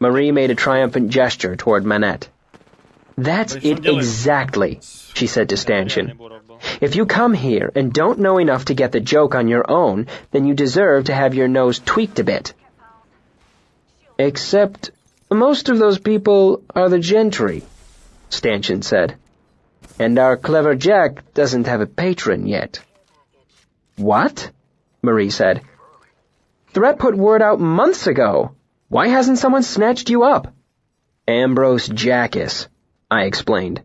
Marie made a triumphant gesture toward Manette. "That's it exactly," she said to Stanchion. "If you come here and don't know enough to get the joke on your own, then you deserve to have your nose tweaked a bit." "Except most of those people are the gentry," Stanchion said. "And our clever Jack doesn't have a patron yet." "What?" Marie said. "Threat put word out months ago. Why hasn't someone snatched you up?" "Ambrose Jackus," I explained.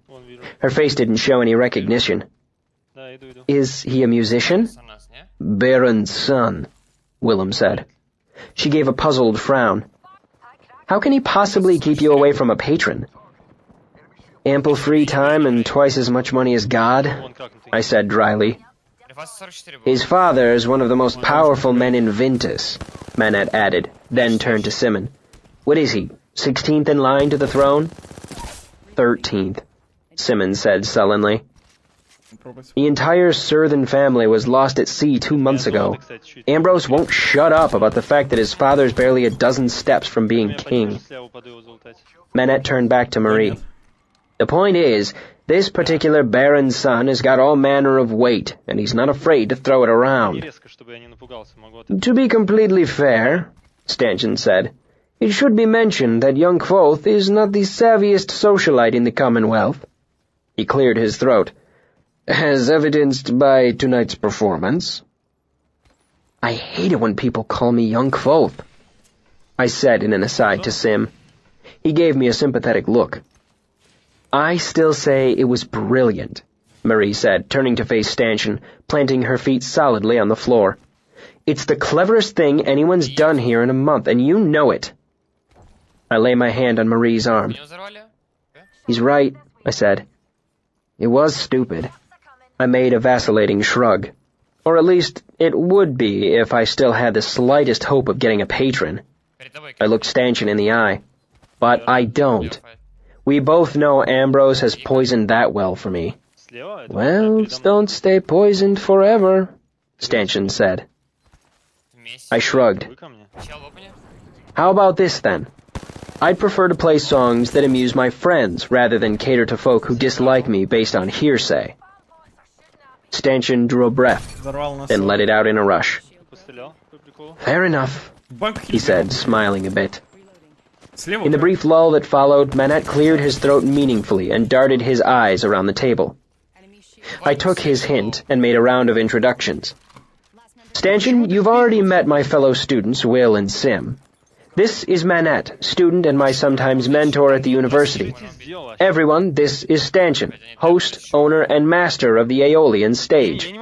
Her face didn't show any recognition. "Is he a musician?" "Baron's son," Willem said. She gave a puzzled frown. "How can he possibly keep you away from a patron?" "Ample free time and twice as much money as God," I said dryly. "His father is one of the most powerful men in Vintus," Manette added, then turned to Simon. "What is he, 16th in line to the throne?" 13th, Simon said sullenly. "The entire Surthen family was lost at sea 2 months ago. Ambrose won't shut up about the fact that his father's barely a dozen steps from being king." Manette turned back to Marie. "The point is, this particular Baron's son has got all manner of weight, and he's not afraid to throw it around." "To be completely fair," Stanchion said, "it should be mentioned that young Kvothe is not the savviest socialite in the Commonwealth." He cleared his throat. "As evidenced by tonight's performance." "I hate it when people call me young Kvothe," I said in an aside to Sim. He gave me a sympathetic look. "I still say it was brilliant," Marie said, turning to face Stanchion, planting her feet solidly on the floor. "It's the cleverest thing anyone's done here in a month, and you know it." I lay my hand on Marie's arm. "He's right," I said. "It was stupid." I made a vacillating shrug. Or at least, it would be if I still had the slightest hope of getting a patron. I looked Stanchion in the eye. "But I don't. We both know Ambrose has poisoned that well for me." "Wells don't stay poisoned forever," Stanchion said. I shrugged. "How about this, then? I'd prefer to play songs that amuse my friends rather than cater to folk who dislike me based on hearsay." Stanchion drew a breath, then let it out in a rush. "Fair enough," he said, smiling a bit. In the brief lull that followed, Manette cleared his throat meaningfully and darted his eyes around the table. I took his hint and made a round of introductions. "Stanchion, you've already met my fellow students, Will and Sim. This is Manette, student and my sometimes mentor at the university. Everyone, this is Stanchion, host, owner, and master of the Aeolian stage."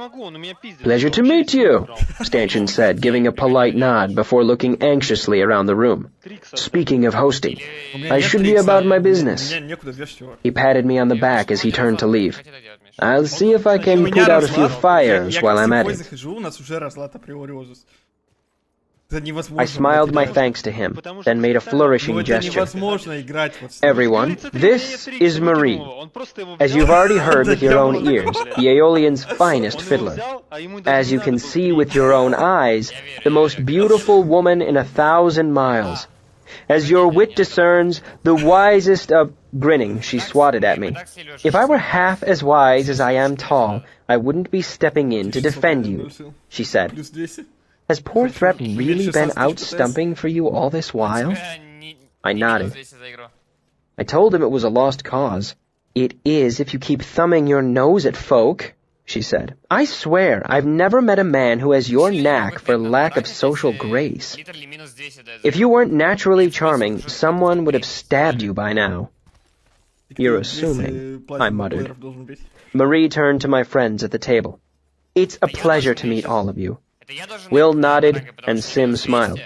"Pleasure to meet you," Stanchion said, giving a polite nod before looking anxiously around the room. "Speaking of hosting, I should be about my business." He patted me on the back as he turned to leave. "I'll see if I can put out a few fires while I'm at it." I smiled my thanks to him, then made a flourishing gesture. "Everyone, this is Marie. As you've already heard with your own ears, the Aeolian's finest fiddler. As you can see with your own eyes, the most beautiful woman in 1,000 miles. As your wit discerns, the wisest of—" Grinning, she swatted at me. "If I were half as wise as I am tall, I wouldn't be stepping in to defend you," she said. "Has poor Threp really been out stumping for you all this while?" I nodded. "I told him it was a lost cause." "It is if you keep thumbing your nose at folk," she said. "I swear I've never met a man who has your knack for lack of social grace. If you weren't naturally charming, someone would have stabbed you by now." "You're assuming," I muttered. Marie turned to my friends at the table. "It's a pleasure to meet all of you." Will nodded, and Sim smiled.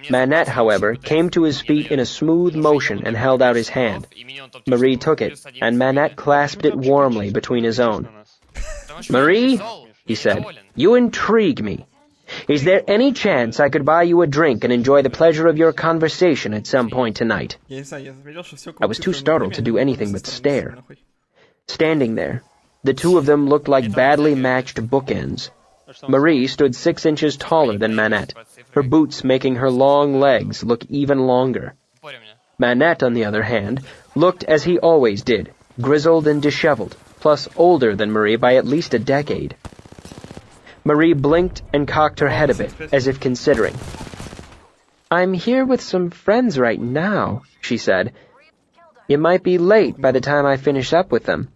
Manette, however, came to his feet in a smooth motion and held out his hand. Marie took it, and Manette clasped it warmly between his own. "Marie," he said, "you intrigue me. Is there any chance I could buy you a drink and enjoy the pleasure of your conversation at some point tonight?" I was too startled to do anything but stare. Standing there, the two of them looked like badly matched bookends. Marie stood 6 inches taller than Manette, her boots making her long legs look even longer. Manette, on the other hand, looked as he always did, grizzled and disheveled, plus older than Marie by at least a decade. Marie blinked and cocked her head a bit, as if considering. "I'm here with some friends right now," she said. "It might be late by the time I finish up with them."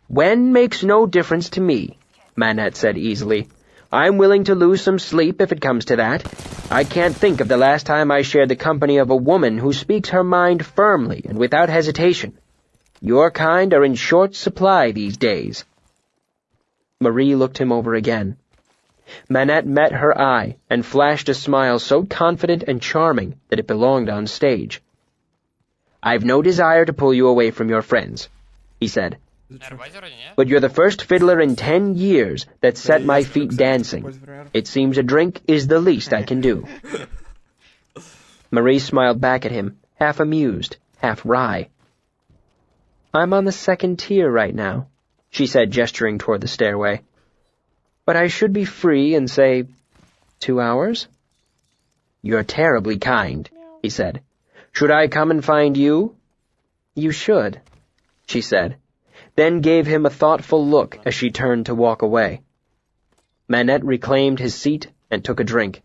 "When makes no difference to me," Manette said easily. "I'm willing to lose some sleep if it comes to that. I can't think of the last time I shared the company of a woman who speaks her mind firmly and without hesitation. Your kind are in short supply these days." Marie looked him over again. Manette met her eye and flashed a smile so confident and charming that it belonged on stage. "I've no desire to pull you away from your friends," he said. "But you're the first fiddler in 10 years that set my feet dancing. It seems a drink is the least I can do." Marie smiled back at him, half amused, half wry. "I'm on the second tier right now," she said, gesturing toward the stairway. "But I should be free in, say, 2 hours?" "You're terribly kind," he said. "Should I come and find you?" "You should," she said, then gave him a thoughtful look as she turned to walk away. Manette reclaimed his seat and took a drink.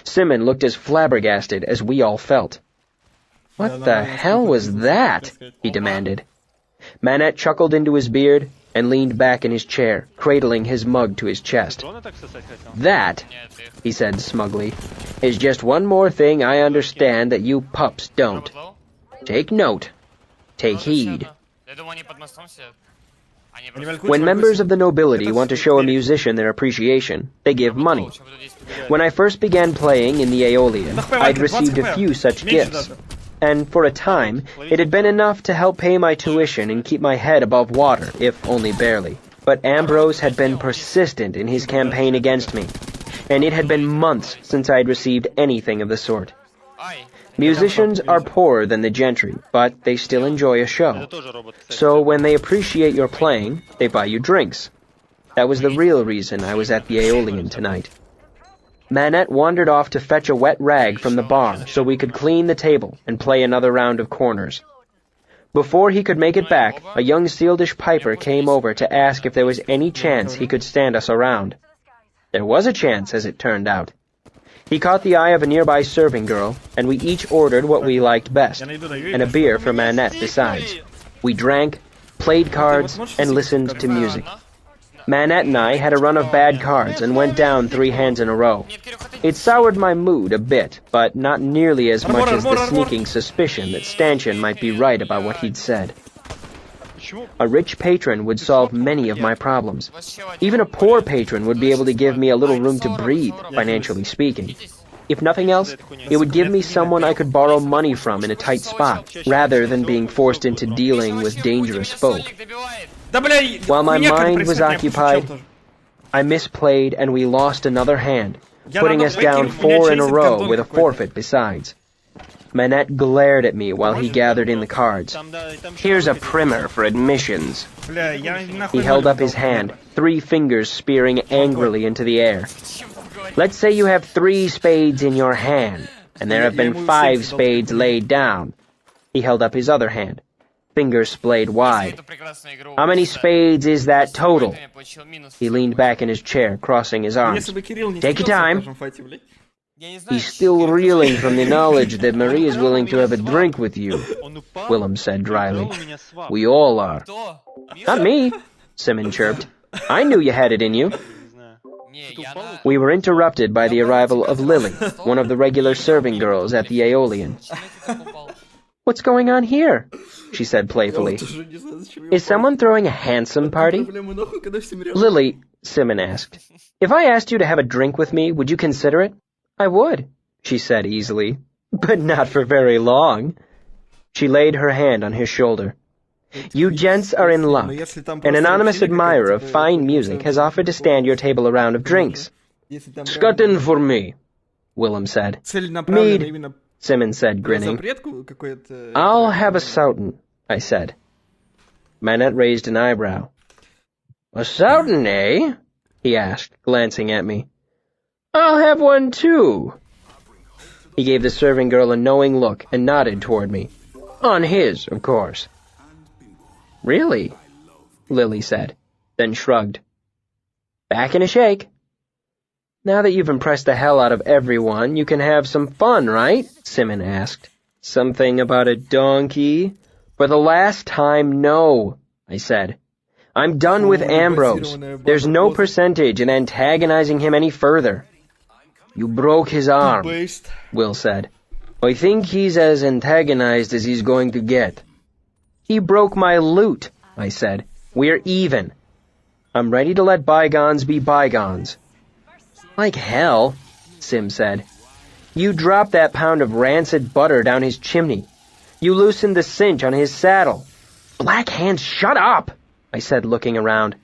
Simon looked as flabbergasted as we all felt. "What the hell was that?" he demanded. Manette chuckled into his beard and leaned back in his chair, cradling his mug to his chest. "That," he said smugly, "is just one more thing I understand that you pups don't. Take note. Take heed." When members of the nobility want to show a musician their appreciation, they give money. When I first began playing in the Aeolian, I'd received a few such gifts, and for a time, it had been enough to help pay my tuition and keep my head above water, if only barely. But Ambrose had been persistent in his campaign against me, and it had been months since I had received anything of the sort. Musicians are poorer than the gentry, but they still enjoy a show. So when they appreciate your playing, they buy you drinks. That was the real reason I was at the Aeolian tonight. Manette wandered off to fetch a wet rag from the bar so we could clean the table and play another round of corners. Before he could make it back, a young Sealdish piper came over to ask if there was any chance he could stand us around. There was a chance, as it turned out. He caught the eye of a nearby serving girl, and we each ordered what we liked best, and a beer for Manette besides. We drank, played cards, and listened to music. Manette and I had a run of bad cards and went down 3 hands in a row. It soured my mood a bit, but not nearly as much as the sneaking suspicion that Stanchion might be right about what he'd said. A rich patron would solve many of my problems. Even a poor patron would be able to give me a little room to breathe, financially speaking. If nothing else, it would give me someone I could borrow money from in a tight spot, rather than being forced into dealing with dangerous folk. While my mind was occupied, I misplayed and we lost another hand, putting us down 4 in a row with a forfeit besides. Manette glared at me while he gathered in the cards. "Here's a primer for admissions." He held up his hand, 3 fingers spearing angrily into the air. "Let's say you have 3 spades in your hand, and there have been 5 spades laid down." He held up his other hand, fingers splayed wide. "How many spades is that total?" He leaned back in his chair, crossing his arms. "Take your time." "He's still reeling from the knowledge that Marie is willing to have a drink with you," Willem said dryly. "We all are." "Not me," Simon chirped. "I knew you had it in you." We were interrupted by the arrival of Lily, one of the regular serving girls at the Aeolian. "What's going on here?" she said playfully. "Is someone throwing a handsome party?" "Lily," Simon asked, "if I asked you to have a drink with me, would you consider it?" "I would," she said easily, "but not for very long." She laid her hand on his shoulder. "You gents are in luck. An anonymous admirer of fine music has offered to stand your table a round of drinks." "Scutten for me," Willem said. "Mead," Simon said, grinning. "I'll have a Soughton," I said. Manette raised an eyebrow. "A Soughton, eh?" he asked, glancing at me. "I'll have one, too." He gave the serving girl a knowing look and nodded toward me. On his, of course. Really? Lily said, then shrugged. Back in a shake. Now that you've impressed the hell out of everyone, you can have some fun, right? Simon asked. Something about a donkey? For the last time, no, I said. I'm done with Ambrose. There's no percentage in antagonizing him any further. You broke his arm, Will said. I think he's as antagonized as he's going to get. He broke my lute, I said. We're even. I'm ready to let bygones be bygones. Like hell, Sim said. You dropped that pound of rancid butter down his chimney. You loosened the cinch on his saddle. Black Hands, shut up, I said, looking around.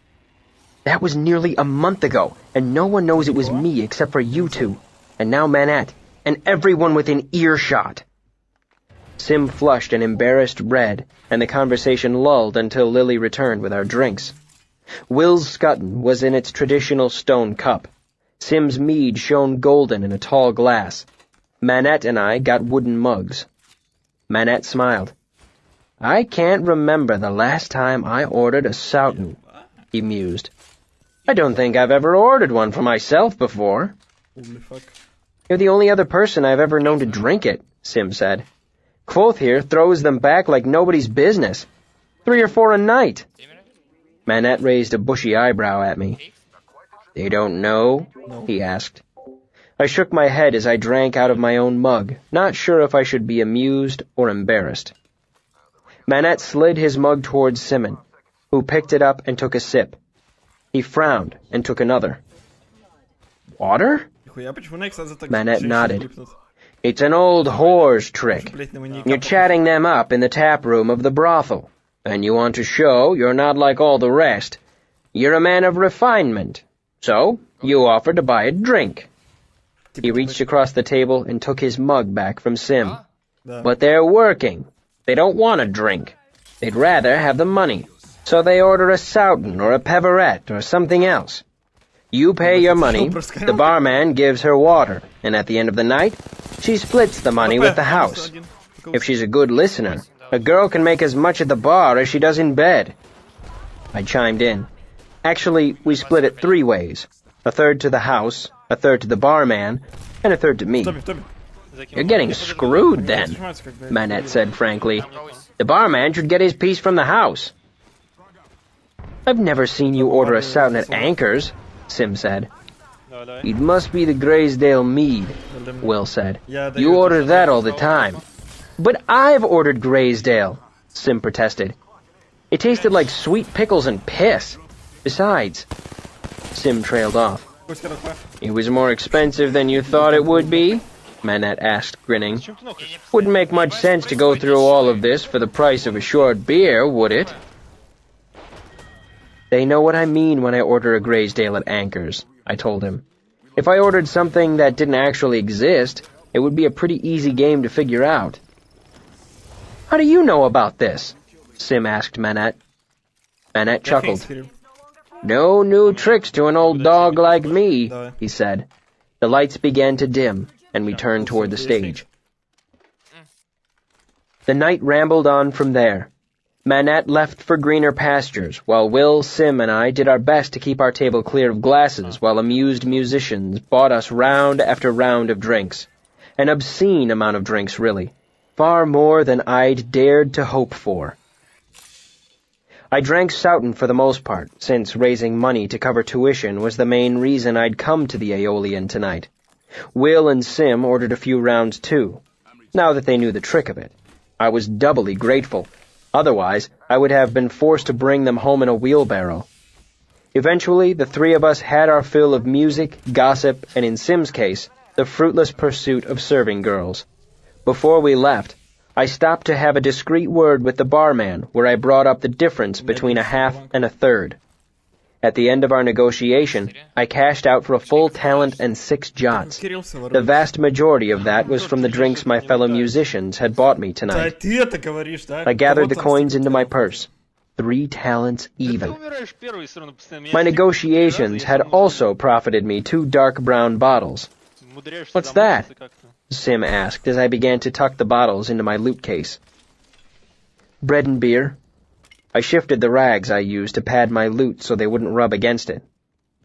That was nearly a month ago, and no one knows it was me except for you two, and now Manette, and everyone within earshot. Sim flushed an embarrassed red, and the conversation lulled until Lily returned with our drinks. Will's scutton was in its traditional stone cup. Sim's mead shone golden in a tall glass. Manette and I got wooden mugs. Manette smiled. I can't remember the last time I ordered a Soughton, he mused. I don't think I've ever ordered one for myself before. Holy fuck. You're the only other person I've ever known to drink it, Sim said. Quoth here throws them back like nobody's business. 3 or 4 a night. Manette raised a bushy eyebrow at me. They don't know? No. He asked. I shook my head as I drank out of my own mug, not sure if I should be amused or embarrassed. Manette slid his mug towards Simon, who picked it up and took a sip. He frowned and took another. Water? Manette nodded. It's an old whore's trick. You're chatting them up in the tap room of the brothel, and you want to show you're not like all the rest. You're a man of refinement, so you offer to buy a drink. He reached across the table and took his mug back from Sim. But they're working. They don't want a drink. They'd rather have the money. So they order a Soughton or a Peverett or something else. You pay your money, the barman gives her water, and at the end of the night, she splits the money with the house. If she's a good listener, a girl can make as much at the bar as she does in bed. I chimed in. Actually, we split it 3 ways. A third to the house, a third to the barman, and a third to me. You're getting screwed, then, Manette said frankly. The barman should get his piece from the house. I've never seen you order a Soughton at Anchor's, Sim said. It must be the Graysdale mead, Will said. You order that all the time. But I've ordered Graysdale, Sim protested. It tasted like sweet pickles and piss. Besides, Sim trailed off. It was more expensive than you thought it would be? Manette asked, grinning. Wouldn't make much sense to go through all of this for the price of a short beer, would it? They know what I mean when I order a Graysdale at Anchor's, I told him. If I ordered something that didn't actually exist, it would be a pretty easy game to figure out. How do you know about this? Sim asked Manette. Manette chuckled. No new tricks to an old dog like me, he said. The lights began to dim, and we turned toward the stage. The night rambled on from there. Manette left for greener pastures, while Will, Sim, and I did our best to keep our table clear of glasses while amused musicians bought us round after round of drinks. An obscene amount of drinks, really. Far more than I'd dared to hope for. I drank Soughton for the most part, since raising money to cover tuition was the main reason I'd come to the Aeolian tonight. Will and Sim ordered a few rounds too, now that they knew the trick of it. I was doubly grateful. Otherwise, I would have been forced to bring them home in a wheelbarrow. Eventually, the 3 of us had our fill of music, gossip, and in Sim's case, the fruitless pursuit of serving girls. Before we left, I stopped to have a discreet word with the barman, where I brought up the difference between a half and a third. At the end of our negotiation, I cashed out for a full talent and 6 jots. The vast majority of that was from the drinks my fellow musicians had bought me tonight. I gathered the coins into my purse. 3 talents even. My negotiations had also profited me 2 dark brown bottles. What's that? Sim asked as I began to tuck the bottles into my loot case. Bread and beer. I shifted the rags I used to pad my loot so they wouldn't rub against it.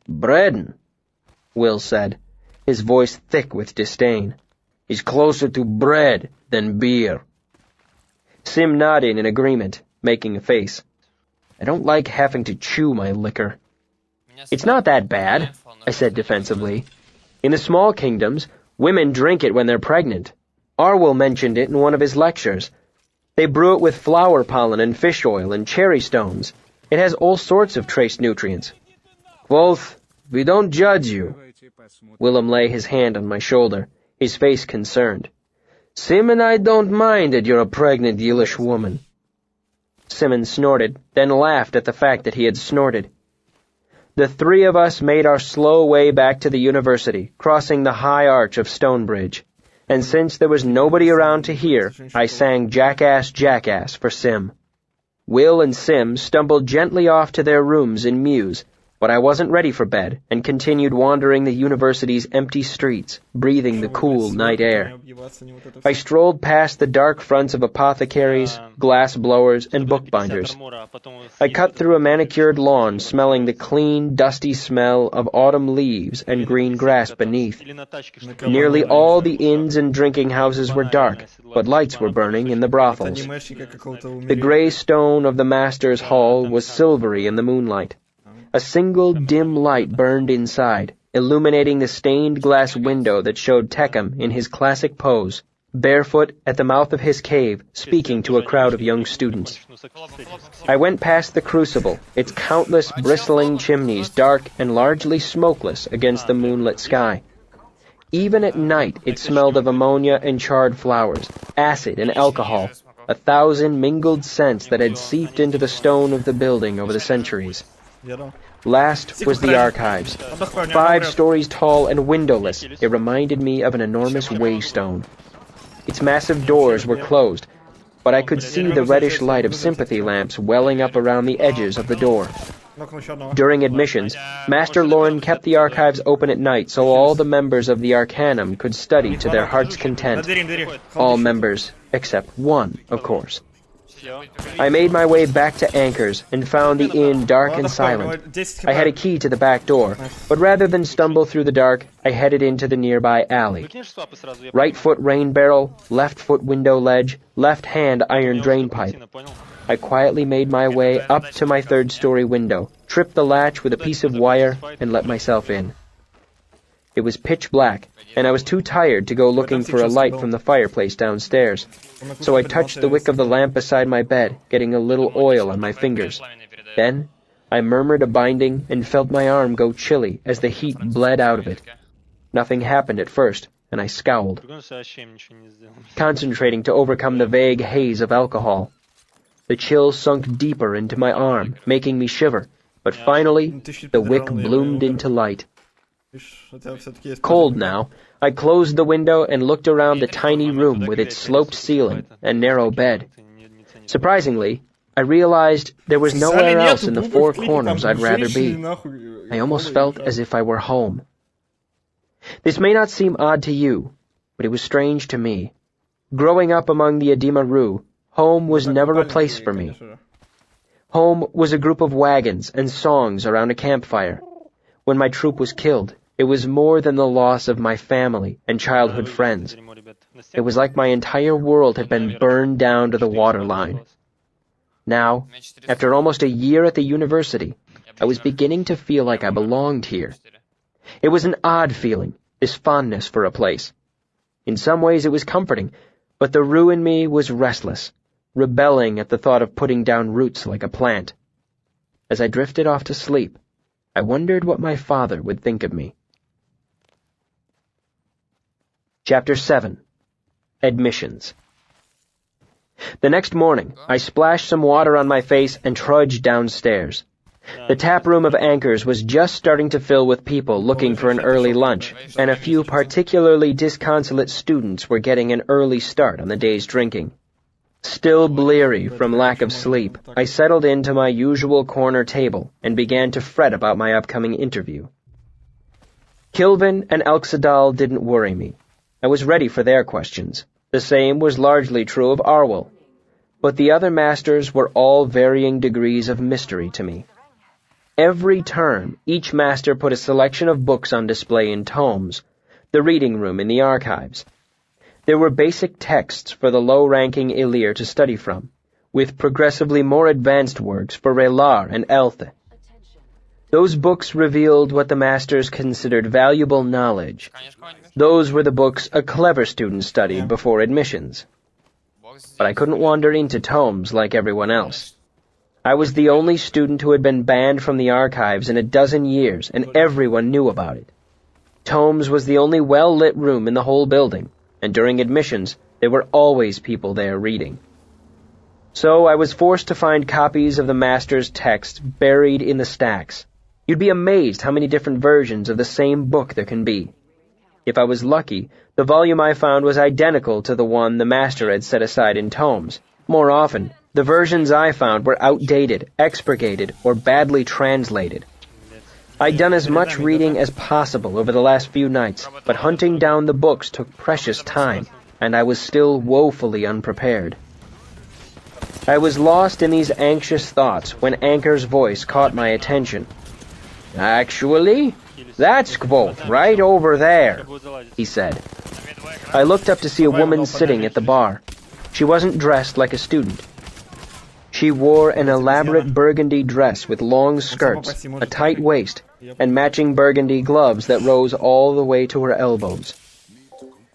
Bread'n, Will said, his voice thick with disdain. He's closer to bread than beer. Sim nodded in agreement, making a face. I don't like having to chew my liquor. It's not that bad, I said defensively. In the small kingdoms, women drink it when they're pregnant. Arwell mentioned it in one of his lectures. They brew it with flower pollen and fish oil and cherry stones. It has all sorts of trace nutrients. Quoth, we don't judge you. Willem lay his hand on my shoulder, his face concerned. Sim and I don't mind that you're a pregnant Yilish woman. Simmons snorted, then laughed at the fact that he had snorted. The three of us made our slow way back to the university, crossing the high arch of Stonebridge. And since there was nobody around to hear, I sang Jackass, Jackass for Sim. Will and Sim stumbled gently off to their rooms in Mews, but I wasn't ready for bed and continued wandering the university's empty streets, breathing the cool night air. I strolled past the dark fronts of apothecaries, glass blowers, and bookbinders. I cut through a manicured lawn smelling the clean, dusty smell of autumn leaves and green grass beneath. Nearly all the inns and drinking houses were dark, but lights were burning in the brothels. The gray stone of the master's hall was silvery in the moonlight. A single dim light burned inside, illuminating the stained glass window that showed Tecum in his classic pose, barefoot at the mouth of his cave, speaking to a crowd of young students. I went past the crucible, its countless bristling chimneys dark and largely smokeless against the moonlit sky. Even at night it smelled of ammonia and charred flowers, acid and alcohol, 1,000 mingled scents that had seeped into the stone of the building over the centuries. Last was the archives. 5 stories tall and windowless, it reminded me of an enormous waystone. Its massive doors were closed, but I could see the reddish light of sympathy lamps welling up around the edges of the door. During admissions, Master Lauren kept the archives open at night so all the members of the Arcanum could study to their heart's content. All members except one, of course. I made my way back to Anchors and found the inn dark and silent. I had a key to the back door, but rather than stumble through the dark, I headed into the nearby alley. Right foot rain barrel, left foot window ledge, left hand iron drain pipe. I quietly made my way up to my 3rd-story window, tripped the latch with a piece of wire, and let myself in. It was pitch black, and I was too tired to go looking for a light from the fireplace downstairs, so I touched the wick of the lamp beside my bed, getting a little oil on my fingers. Then, I murmured a binding and felt my arm go chilly as the heat bled out of it. Nothing happened at first, and I scowled, concentrating to overcome the vague haze of alcohol. The chill sunk deeper into my arm, making me shiver, but finally, the wick bloomed into light. Cold now, I closed the window and looked around the tiny room with its sloped ceiling and narrow bed. Surprisingly, I realized there was nowhere else in the 4 corners I'd rather be. I almost felt as if I were home. This may not seem odd to you, but it was strange to me. Growing up among the Adima-Ru, home was never a place for me. Home was a group of wagons and songs around a campfire. When my troop was killed, it was more than the loss of my family and childhood friends. It was like my entire world had been burned down to the waterline. Now, after almost a year at the university, I was beginning to feel like I belonged here. It was an odd feeling, this fondness for a place. In some ways it was comforting, but the Ru in me was restless, rebelling at the thought of putting down roots like a plant. As I drifted off to sleep, I wondered what my father would think of me. Chapter 7. Admissions. The next morning, I splashed some water on my face and trudged downstairs. The tap room of Anchors was just starting to fill with people looking for an early lunch, and a few particularly disconsolate students were getting an early start on the day's drinking. Still bleary from lack of sleep, I settled into my usual corner table and began to fret about my upcoming interview. Kilvin and Elxadal didn't worry me. I was ready for their questions. The same was largely true of Arwell. but the other masters were all varying degrees of mystery to me. Every term, each master put a selection of books on display in tomes, the reading room in the archives. There were basic texts for the low-ranking Elir to study from, with progressively more advanced works for Relar and Elthe. Those books revealed what the masters considered valuable knowledge. Those were the books a clever student studied before admissions. But I couldn't wander into tomes like everyone else. I was the only student who had been banned from the archives in a dozen years, and everyone knew about it. Tomes was the only well-lit room in the whole building, and during admissions, there were always people there reading. So I was forced to find copies of the master's text buried in the stacks. You'd be amazed how many different versions of the same book there can be. If I was lucky, the volume I found was identical to the one the master had set aside in tomes. More often, the versions I found were outdated, expurgated, or badly translated. I'd done as much reading as possible over the last few nights, but hunting down the books took precious time, and I was still woefully unprepared. I was lost in these anxious thoughts when Anchor's voice caught my attention. "Actually, that's Kvothe right over there," he said. I looked up to see a woman sitting at the bar. She wasn't dressed like a student. She wore an elaborate burgundy dress with long skirts, a tight waist, and matching burgundy gloves that rose all the way to her elbows.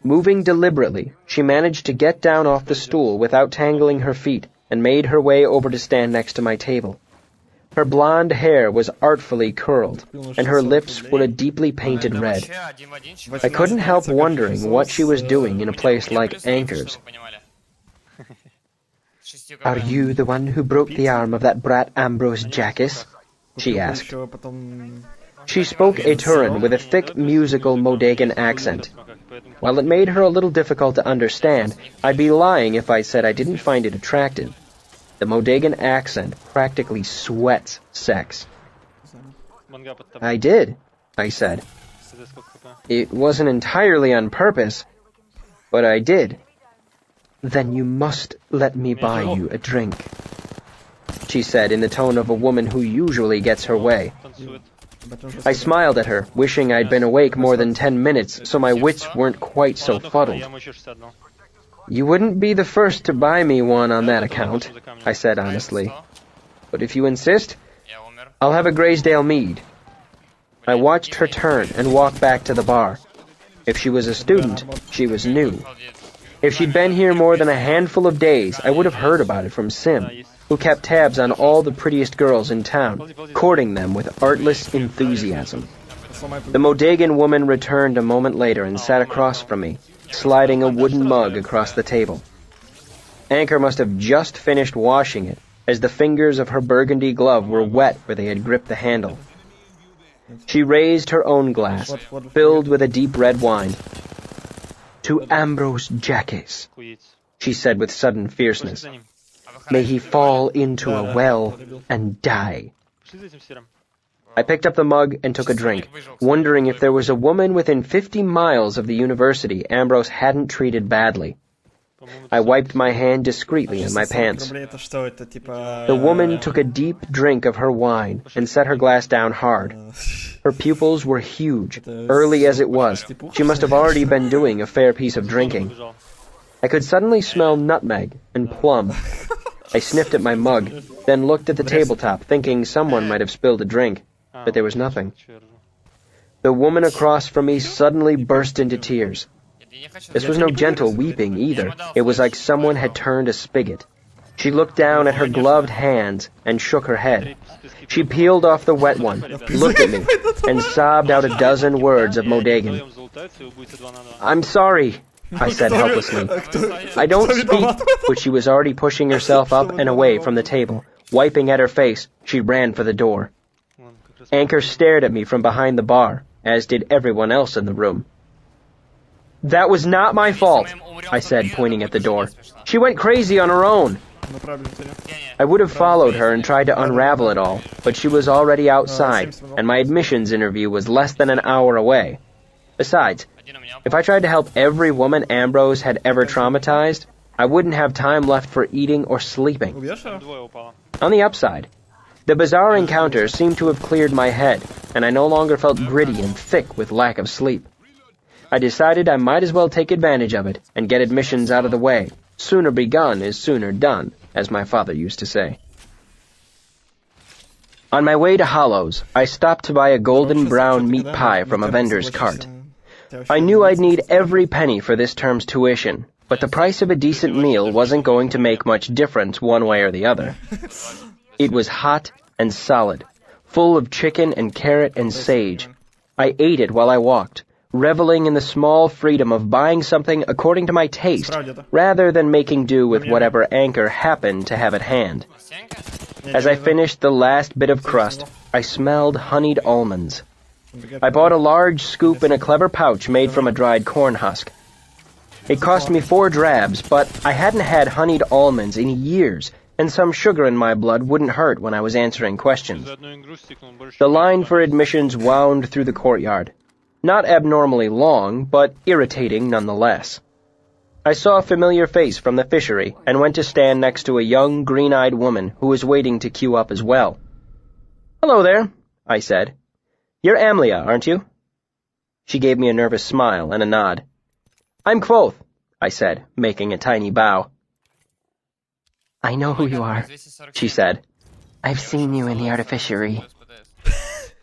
Moving deliberately, she managed to get down off the stool without tangling her feet and made her way over to stand next to my table. Her blonde hair was artfully curled, and her lips were a deeply painted red. I couldn't help wondering what she was doing in a place like Anchor's. "Are you the one who broke the arm of that brat Ambrose Jackis?" she asked. She spoke Eturan with a thick, musical Modegan accent. While it made her a little difficult to understand, I'd be lying if I said I didn't find it attractive. The Modegan accent practically sweats sex. "I did," I said. "It wasn't entirely on purpose, but I did." "Then you must let me buy you a drink," she said in the tone of a woman who usually gets her way. I smiled at her, wishing I'd been awake more than 10 minutes so my wits weren't quite so fuddled. "You wouldn't be the first to buy me one on that account," I said honestly. "But if you insist, I'll have a Graysdale mead." I watched her turn and walk back to the bar. If she was a student, she was new. If she'd been here more than a handful of days, I would have heard about it from Sim, who kept tabs on all the prettiest girls in town, courting them with artless enthusiasm. The Modegan woman returned a moment later and sat across from me, sliding a wooden mug across the table. Anchor must have just finished washing it, as the fingers of her burgundy glove were wet where they had gripped the handle. She raised her own glass, filled with a deep red wine. "To Ambrose Jackis," she said with sudden fierceness. "May he fall into a well and die." I picked up the mug and took a drink, wondering if there was a woman within 50 miles of the university Ambrose hadn't treated badly. I wiped my hand discreetly in my pants. The woman took a deep drink of her wine and set her glass down hard. Her pupils were huge. Early as it was, she must have already been doing a fair piece of drinking. I could suddenly smell nutmeg and plum. I sniffed at my mug, then looked at the tabletop, thinking someone might have spilled a drink, but there was nothing. The woman across from me suddenly burst into tears. This was no gentle weeping either. It was like someone had turned a spigot. She looked down at her gloved hands and shook her head. She peeled off the wet one, looked at me, and sobbed out a dozen words of Modegan. "I'm sorry," I said helplessly. "I don't speak," but she was already pushing herself up and away from the table. Wiping at her face, she ran for the door. Anchor stared at me from behind the bar, as did everyone else in the room. "That was not my fault," I said, pointing at the door. "She went crazy on her own." I would have followed her and tried to unravel it all, but she was already outside, and my admissions interview was less than an hour away. Besides, if I tried to help every woman Ambrose had ever traumatized, I wouldn't have time left for eating or sleeping. On the upside, the bizarre encounter seemed to have cleared my head, and I no longer felt gritty and thick with lack of sleep. I decided I might as well take advantage of it and get admissions out of the way. Sooner begun is sooner done, as my father used to say. On my way to Hollows, I stopped to buy a golden brown meat pie from a vendor's cart. I knew I'd need every penny for this term's tuition, but the price of a decent meal wasn't going to make much difference one way or the other. It was hot and solid, full of chicken and carrot and sage. I ate it while I walked, reveling in the small freedom of buying something according to my taste, rather than making do with whatever Anchor happened to have at hand. As I finished the last bit of crust, I smelled honeyed almonds. I bought a large scoop in a clever pouch made from a dried corn husk. It cost me 4 drabs, but I hadn't had honeyed almonds in years, and some sugar in my blood wouldn't hurt when I was answering questions. The line for admissions wound through the courtyard. Not abnormally long, but irritating nonetheless. I saw a familiar face from the fishery and went to stand next to a young, green-eyed woman who was waiting to queue up as well. "Hello there," I said. "You're Amlia, aren't you?" She gave me a nervous smile and a nod. "I'm Kvothe," I said, making a tiny bow. "I know who you are," she said. "I've seen you in the artificiary."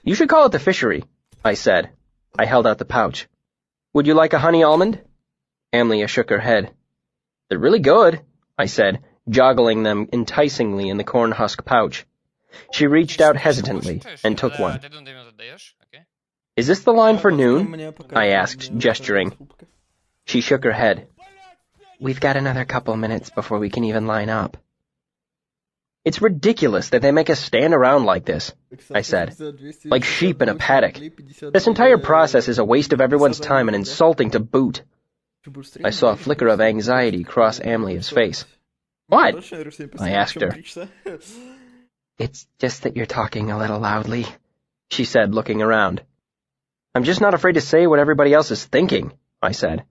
"You should call it the fishery," I said. I held out the pouch. "Would you like a honey almond?" Amlia shook her head. "They're really good," I said, joggling them enticingly in the corn husk pouch. She reached out hesitantly and took one. "Is this the line for noon?" I asked, gesturing. She shook her head. "We've got another couple minutes before we can even line up." "It's ridiculous that they make us stand around like this," I said, "like sheep in a paddock. This entire process is a waste of everyone's time and insulting to boot." I saw a flicker of anxiety cross Amlia's face. "What?" I asked her. "It's just that you're talking a little loudly," she said, looking around. "I'm just not afraid to say what everybody else is thinking," I said.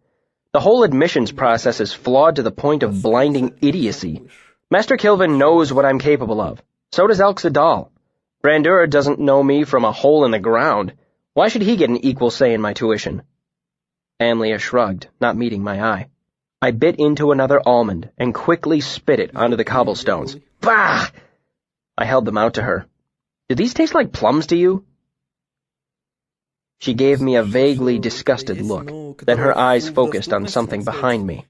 "The whole admissions process is flawed to the point of blinding idiocy. Master Kilvin knows what I'm capable of. So does Elk Zadal. Brandur doesn't know me from a hole in the ground. Why should he get an equal say in my tuition?" Amlia shrugged, not meeting my eye. I bit into another almond and quickly spit it onto the cobblestones. Bah! I held them out to her. "Do these taste like plums to you?" She gave me a vaguely disgusted look, then her eyes focused on something behind me.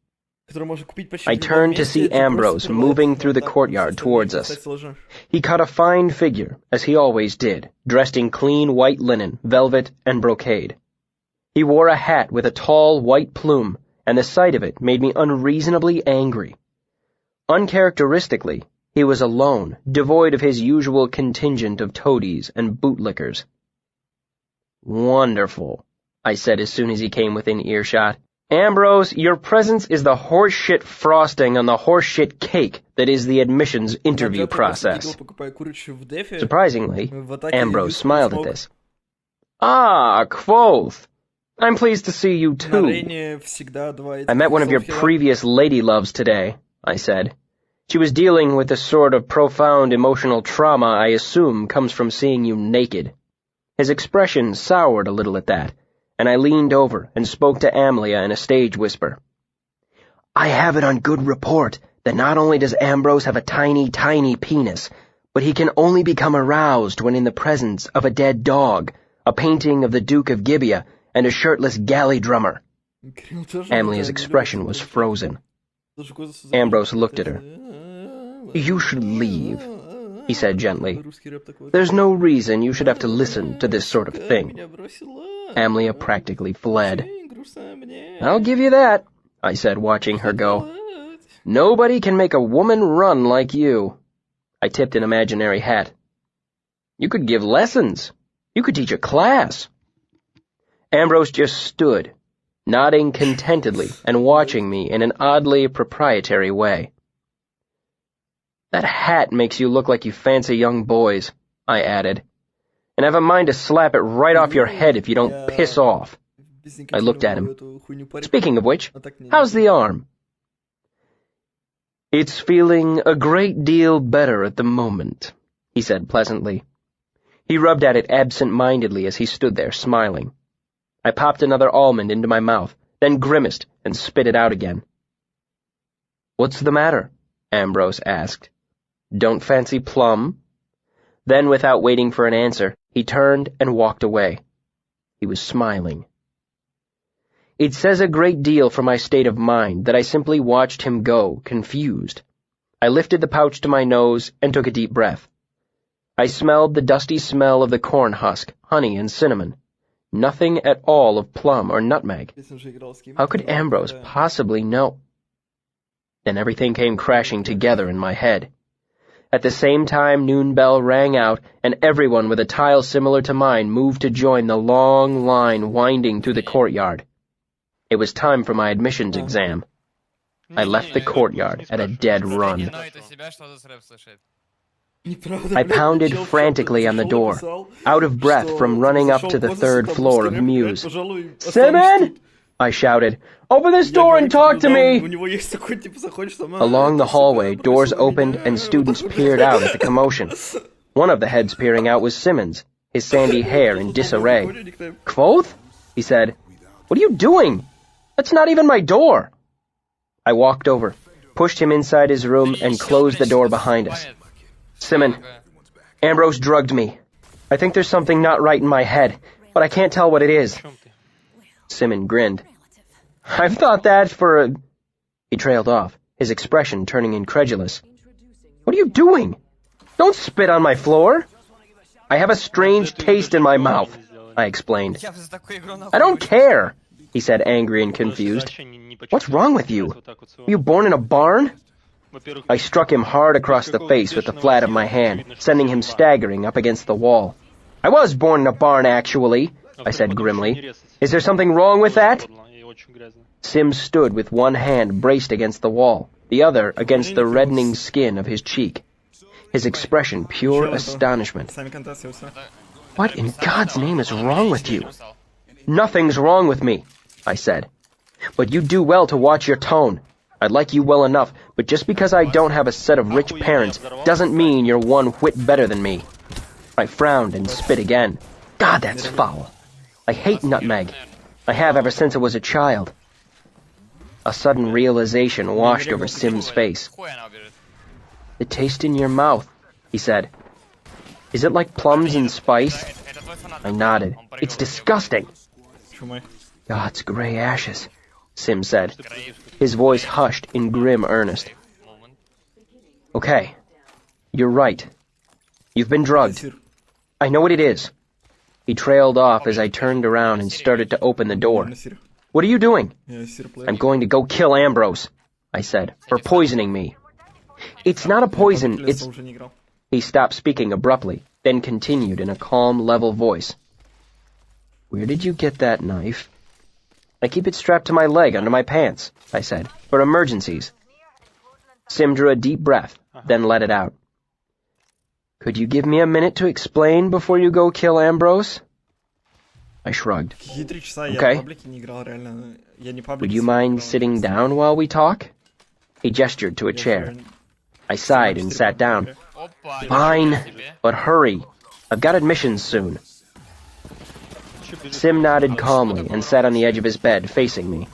I turned to see Ambrose moving through the courtyard towards us. He cut a fine figure, as he always did, dressed in clean white linen, velvet, and brocade. He wore a hat with a tall white plume, and the sight of it made me unreasonably angry. Uncharacteristically, he was alone, devoid of his usual contingent of toadies and bootlickers. "Wonderful," I said as soon as he came within earshot. "Ambrose, your presence is the horseshit frosting on the horseshit cake that is the admissions interview process." Surprisingly, Ambrose smiled at this. "Ah, Kvothe. I'm pleased to see you too. I met one of your previous lady loves today," I said. "She was dealing with the sort of profound emotional trauma I assume comes from seeing you naked." His expression soured a little at that, and I leaned over and spoke to Amlia in a stage whisper. "I have it on good report that not only does Ambrose have a tiny, tiny penis, but he can only become aroused when in the presence of a dead dog, a painting of the Duke of Gibeah, and a shirtless galley drummer." Amlia's expression was frozen. Ambrose looked at her. "You should leave," he said gently. "There's no reason you should have to listen to this sort of thing." Amlia practically fled. "I'll give you that," I said, watching her go. "Nobody can make a woman run like you." I tipped an imaginary hat. "You could give lessons. You could teach a class." Ambrose just stood, nodding contentedly and watching me in an oddly proprietary way. "That hat makes you look like you fancy young boys," I added, "and have a mind to slap it right off your head if you don't piss off." I looked at him. "Speaking of which, how's the arm?" It's feeling a great deal better at the moment, he said pleasantly. He rubbed at it absent-mindedly as he stood there, smiling. I popped another almond into my mouth, then grimaced and spit it out again. What's the matter? Ambrose asked. Don't fancy plum? Then, without waiting for an answer, he turned and walked away. He was smiling. It says a great deal for my state of mind that I simply watched him go, confused. I lifted the pouch to my nose and took a deep breath. I smelled the dusty smell of the corn husk, honey, and cinnamon. Nothing at all of plum or nutmeg. How could Ambrose possibly know? Then everything came crashing together in my head. At the same time, noon bell rang out, and everyone with a tile similar to mine moved to join the long line winding through the courtyard. It was time for my admissions exam. I left the courtyard at a dead run. I pounded frantically on the door, out of breath from running up to the third floor of Muse. Simon! I shouted. Open this door and talk to me! Along the hallway, doors opened and students peered out at the commotion. One of the heads peering out was Simmons, his sandy hair in disarray. Quoth? He said. What are you doing? That's not even my door. I walked over, pushed him inside his room, and closed the door behind us. Simon, Ambrose drugged me. I think there's something not right in my head, but I can't tell what it is. Simon grinned. I've thought that for a... He trailed off, his expression turning incredulous. What are you doing? Don't spit on my floor. I have a strange taste in my mouth, I explained. I don't care, he said, angry and confused. What's wrong with you? Were you born in a barn? I struck him hard across the face with the flat of my hand, sending him staggering up against the wall. I was born in a barn, actually, I said grimly. Is there something wrong with that? Sim stood with one hand braced against the wall, the other against the reddening skin of his cheek, his expression pure astonishment. What in God's name is wrong with you? Nothing's wrong with me, I said. But you do well to watch your tone. I like you well enough, but just because I don't have a set of rich parents doesn't mean you're one whit better than me. I frowned and spit again. God, that's foul. I hate nutmeg. I have ever since I was a child. A sudden realization washed over Sim's face. The taste in your mouth, he said. Is it like plums and spice? I nodded. It's disgusting. God's gray ashes, Sim said, his voice hushed in grim earnest. Okay, you're right. You've been drugged. I know what it is. He trailed off as I turned around and started to open the door. What are you doing? I'm going to go kill Ambrose, I said, for poisoning me. It's not a poison, it's... He stopped speaking abruptly, then continued in a calm, level voice. Where did you get that knife? I keep it strapped to my leg under my pants, I said, for emergencies. Sim drew a deep breath, then let it out. Could you give me a minute to explain before you go kill Ambrose? I shrugged. Okay. Would you mind sitting down while we talk? He gestured to a chair. I sighed and sat down. Fine, but hurry. I've got admissions soon. Sim nodded calmly and sat on the edge of his bed, facing me.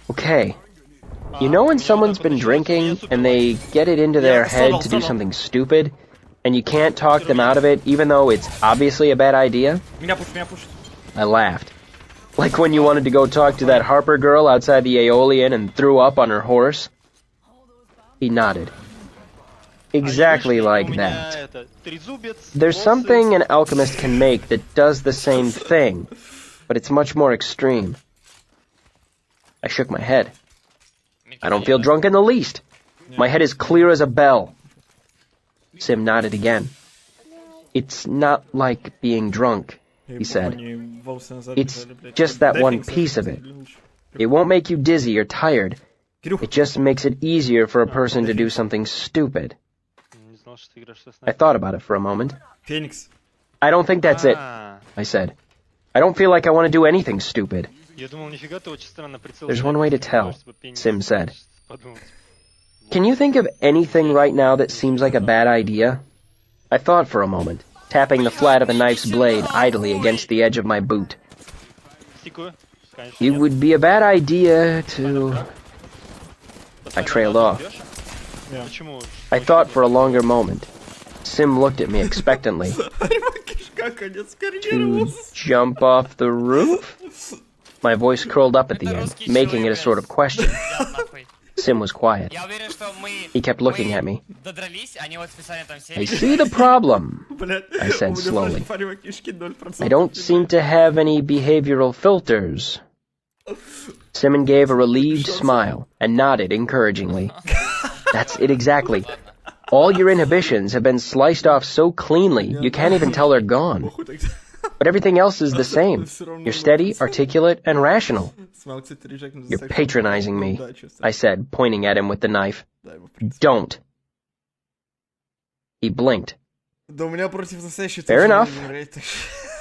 Okay. You know when someone's been drinking and they get it into their head to do something stupid, and you can't talk them out of it even though it's obviously a bad idea? I laughed. Like when you wanted to go talk to that Harper girl outside the Aeolian and threw up on her horse? He nodded. Exactly like that. There's something an alchemist can make that does the same thing, but it's much more extreme. I shook my head. I don't feel drunk in the least. My head is clear as a bell. Sim nodded again. It's not like being drunk, he said. It's just that one piece of it. It won't make you dizzy or tired. It just makes it easier for a person to do something stupid. I thought about it for a moment. I don't think that's it, I said. I don't feel like I want to do anything stupid. There's one way to tell, Sim said. Can you think of anything right now that seems like a bad idea? I thought for a moment, tapping the flat of the knife's blade idly against the edge of my boot. It would be a bad idea to... I trailed off. I thought for a longer moment. Sim looked at me expectantly. To jump off the roof? My voice curled up at the end, making it a sort of question. Sim was quiet. He kept looking at me. I see the problem, I said slowly. I don't seem to have any behavioral filters. Simon gave a relieved smile and nodded encouragingly. That's it exactly. All your inhibitions have been sliced off so cleanly, you can't even tell they're gone. But everything else is the same. You're steady, articulate, and rational. You're patronizing me, I said, pointing at him with the knife. Don't. He blinked. Fair enough.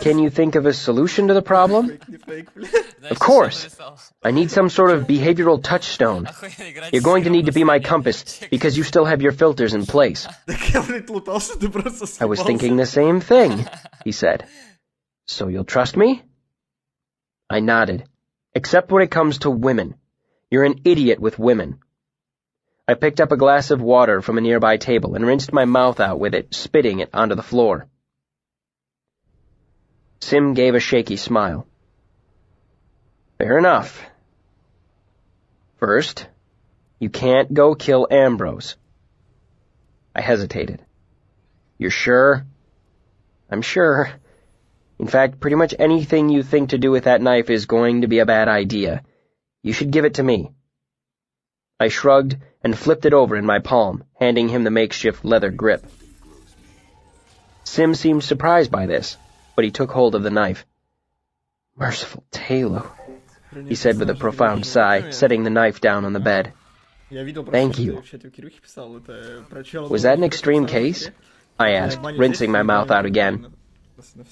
Can you think of a solution to the problem? Of course. I need some sort of behavioral touchstone. You're going to need to be my compass, because you still have your filters in place. I was thinking the same thing, he said. So you'll trust me? I nodded. Except when it comes to women. You're an idiot with women. I picked up a glass of water from a nearby table and rinsed my mouth out with it, spitting it onto the floor. Sim gave a shaky smile. Fair enough. First, you can't go kill Ambrose. I hesitated. You're sure? I'm sure. In fact, pretty much anything you think to do with that knife is going to be a bad idea. You should give it to me. I shrugged and flipped it over in my palm, handing him the makeshift leather grip. Sim seemed surprised by this, but he took hold of the knife. Merciful Taylor, he said with a profound sigh, setting the knife down on the bed. Thank you. Was that an extreme case? I asked, rinsing my mouth out again.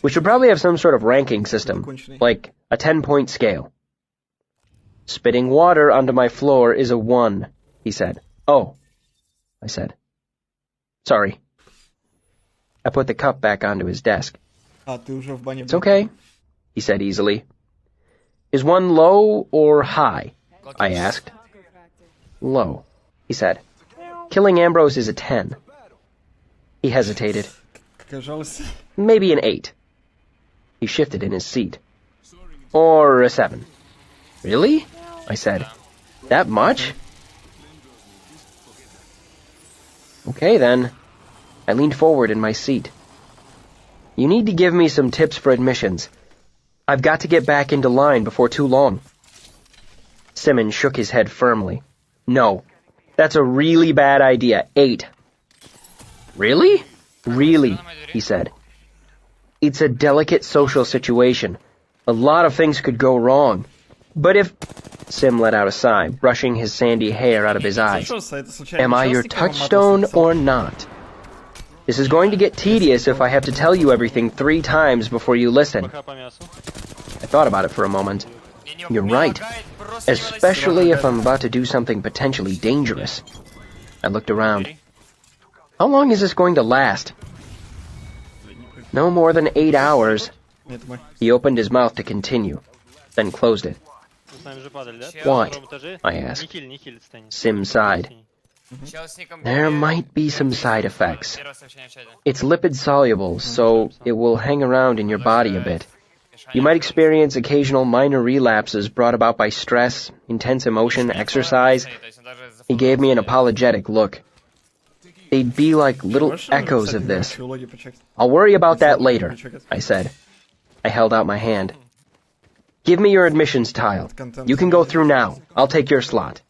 We should probably have some sort of ranking system, like a 10-point scale. Spitting water onto my floor is a 1, he said. Oh, I said. Sorry. I put the cup back onto his desk. It's okay, he said easily. Is 1 low or high? I asked. Low, he said. Killing Ambrose is a 10. He hesitated. Maybe an 8. He shifted in his seat. Or a 7. Really? I said. That much? Okay, then. I leaned forward in my seat. You need to give me some tips for admissions. I've got to get back into line before too long. Simmons shook his head firmly. No, that's a really bad idea. 8. Really? Really, he said. It's a delicate social situation. A lot of things could go wrong. But if... Sim let out a sigh, brushing his sandy hair out of his eyes. Am I your touchstone or not? This is going to get tedious if I have to tell you everything 3 times before you listen. I thought about it for a moment. You're right. Especially if I'm about to do something potentially dangerous. I looked around. How long is this going to last? No more than 8 hours. He opened his mouth to continue, then closed it. What? I asked. Sim sighed. There might be some side effects. It's lipid soluble, so it will hang around in your body a bit. You might experience occasional minor relapses brought about by stress, intense emotion, exercise. He gave me an apologetic look. They'd be like little echoes of this. I'll worry about that later, I said. I held out my hand. Give me your admissions tile. You can go through now. I'll take your slot.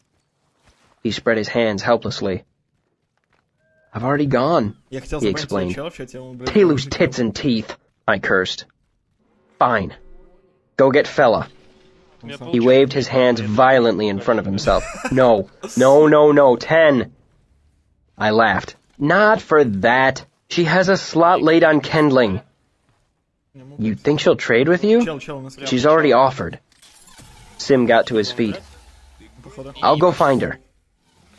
He spread his hands helplessly. I've already gone, he explained. Taylor's tits and teeth, I cursed. Fine. Go get fella. He waved his hands violently in front of himself. No, 10. I laughed. Not for that. She has a slot late on kindling. You think she'll trade with you? She's already offered. Sim got to his feet. I'll go find her.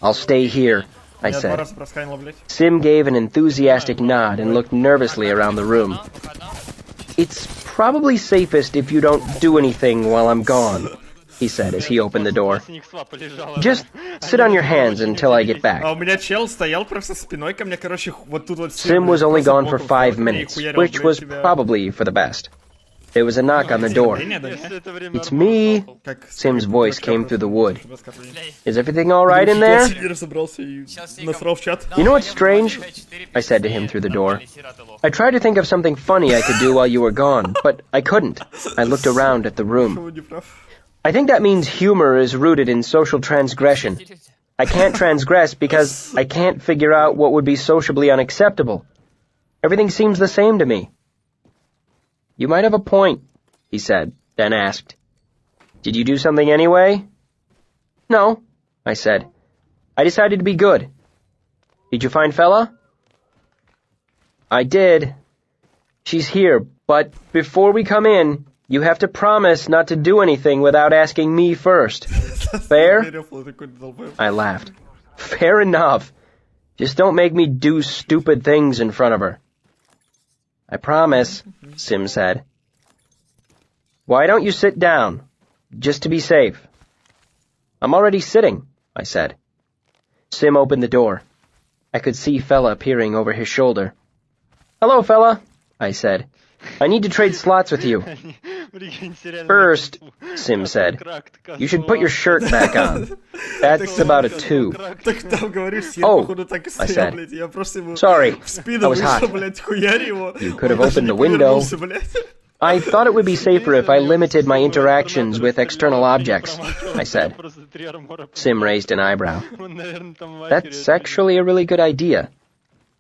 I'll stay here, I Меня 2 said. раза просканило, блядь. Sim gave an enthusiastic nod and looked nervously around the room. It's probably safest if you don't do anything while I'm gone, he said as he opened the door. Just sit on your hands until I get back. А у меня чел стоял просто спиной ко мне, короче, вот тут вот... Sim was only gone for 5 minutes, which was probably for the best. There was a knock on the door. It's me. Sim's voice came through the wood. Is everything all right in there? You know what's strange? I said to him through the door. I tried to think of something funny I could do while you were gone, but I couldn't. I looked around at the room. I think that means humor is rooted in social transgression. I can't transgress because I can't figure out what would be sociably unacceptable. Everything seems the same to me. You might have a point, he said, then asked, Did you do something anyway? No, I said. I decided to be good. Did you find Fella? I did. She's here, but before we come in, you have to promise not to do anything without asking me first. Fair? I laughed. Fair enough. Just don't make me do stupid things in front of her. I promise, Sim said. Why don't you sit down, just to be safe? I'm already sitting, I said. Sim opened the door. I could see Fella peering over his shoulder. Hello, Fella, I said. I need to trade slots with you. First, Sim said, you should put your shirt back on. That's about a 2. Oh, I said. Sorry, I was hot. You could have opened the window. I thought it would be safer if I limited my interactions with external objects, I said. Sim raised an eyebrow. That's actually a really good idea.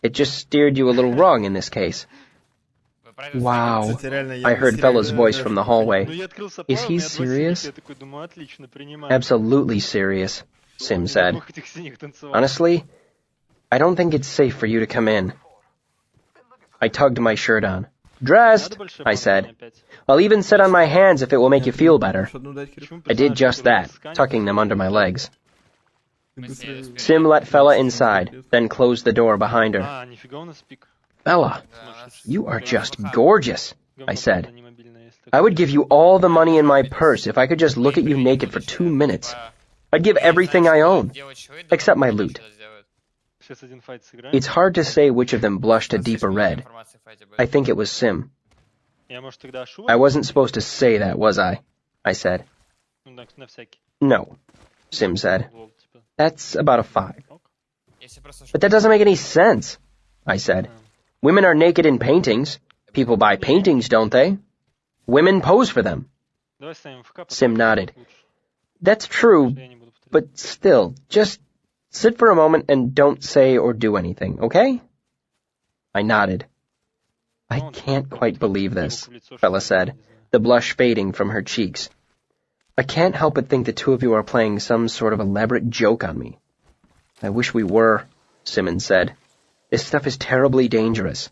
It just steered you a little wrong in this case. Wow, I heard Fella's voice from the hallway. Is he serious? Absolutely serious, Sim said. Honestly, I don't think it's safe for you to come in. I tugged my shirt on. Dressed, I said. I'll even sit on my hands if it will make you feel better. I did just that, tucking them under my legs. Sim let Fella inside, then closed the door behind her. Fella, you are just gorgeous, I said. I would give you all the money in my purse if I could just look at you naked for 2 minutes. I'd give everything I own, except my loot. It's hard to say which of them blushed a deeper red. I think it was Sim. I wasn't supposed to say that, was I? I said. No, Sim said. That's about a 5. But that doesn't make any sense, I said. Women are naked in paintings. People buy paintings, don't they? Women pose for them. Sim nodded. That's true, but still, just sit for a moment and don't say or do anything, okay? I nodded. I can't quite believe this, Fella said, the blush fading from her cheeks. I can't help but think the two of you are playing some sort of elaborate joke on me. I wish we were, Simmons said. This stuff is terribly dangerous.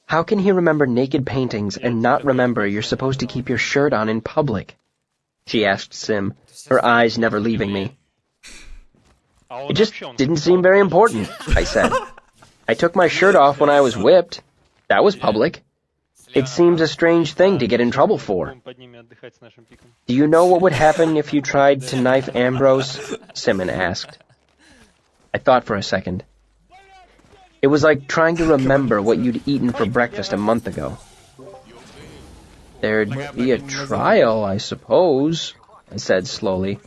How can he remember naked paintings and not remember you're supposed to keep your shirt on in public? She asked Sim, her eyes never leaving me. It just didn't seem very important, I said. I took my shirt off when I was whipped. That was public. It seems a strange thing to get in trouble for. Do you know what would happen if you tried to knife Ambrose? Simon asked. I thought for a second. It was like trying to remember what you'd eaten for breakfast a month ago. There'd be a trial, I suppose, I said slowly.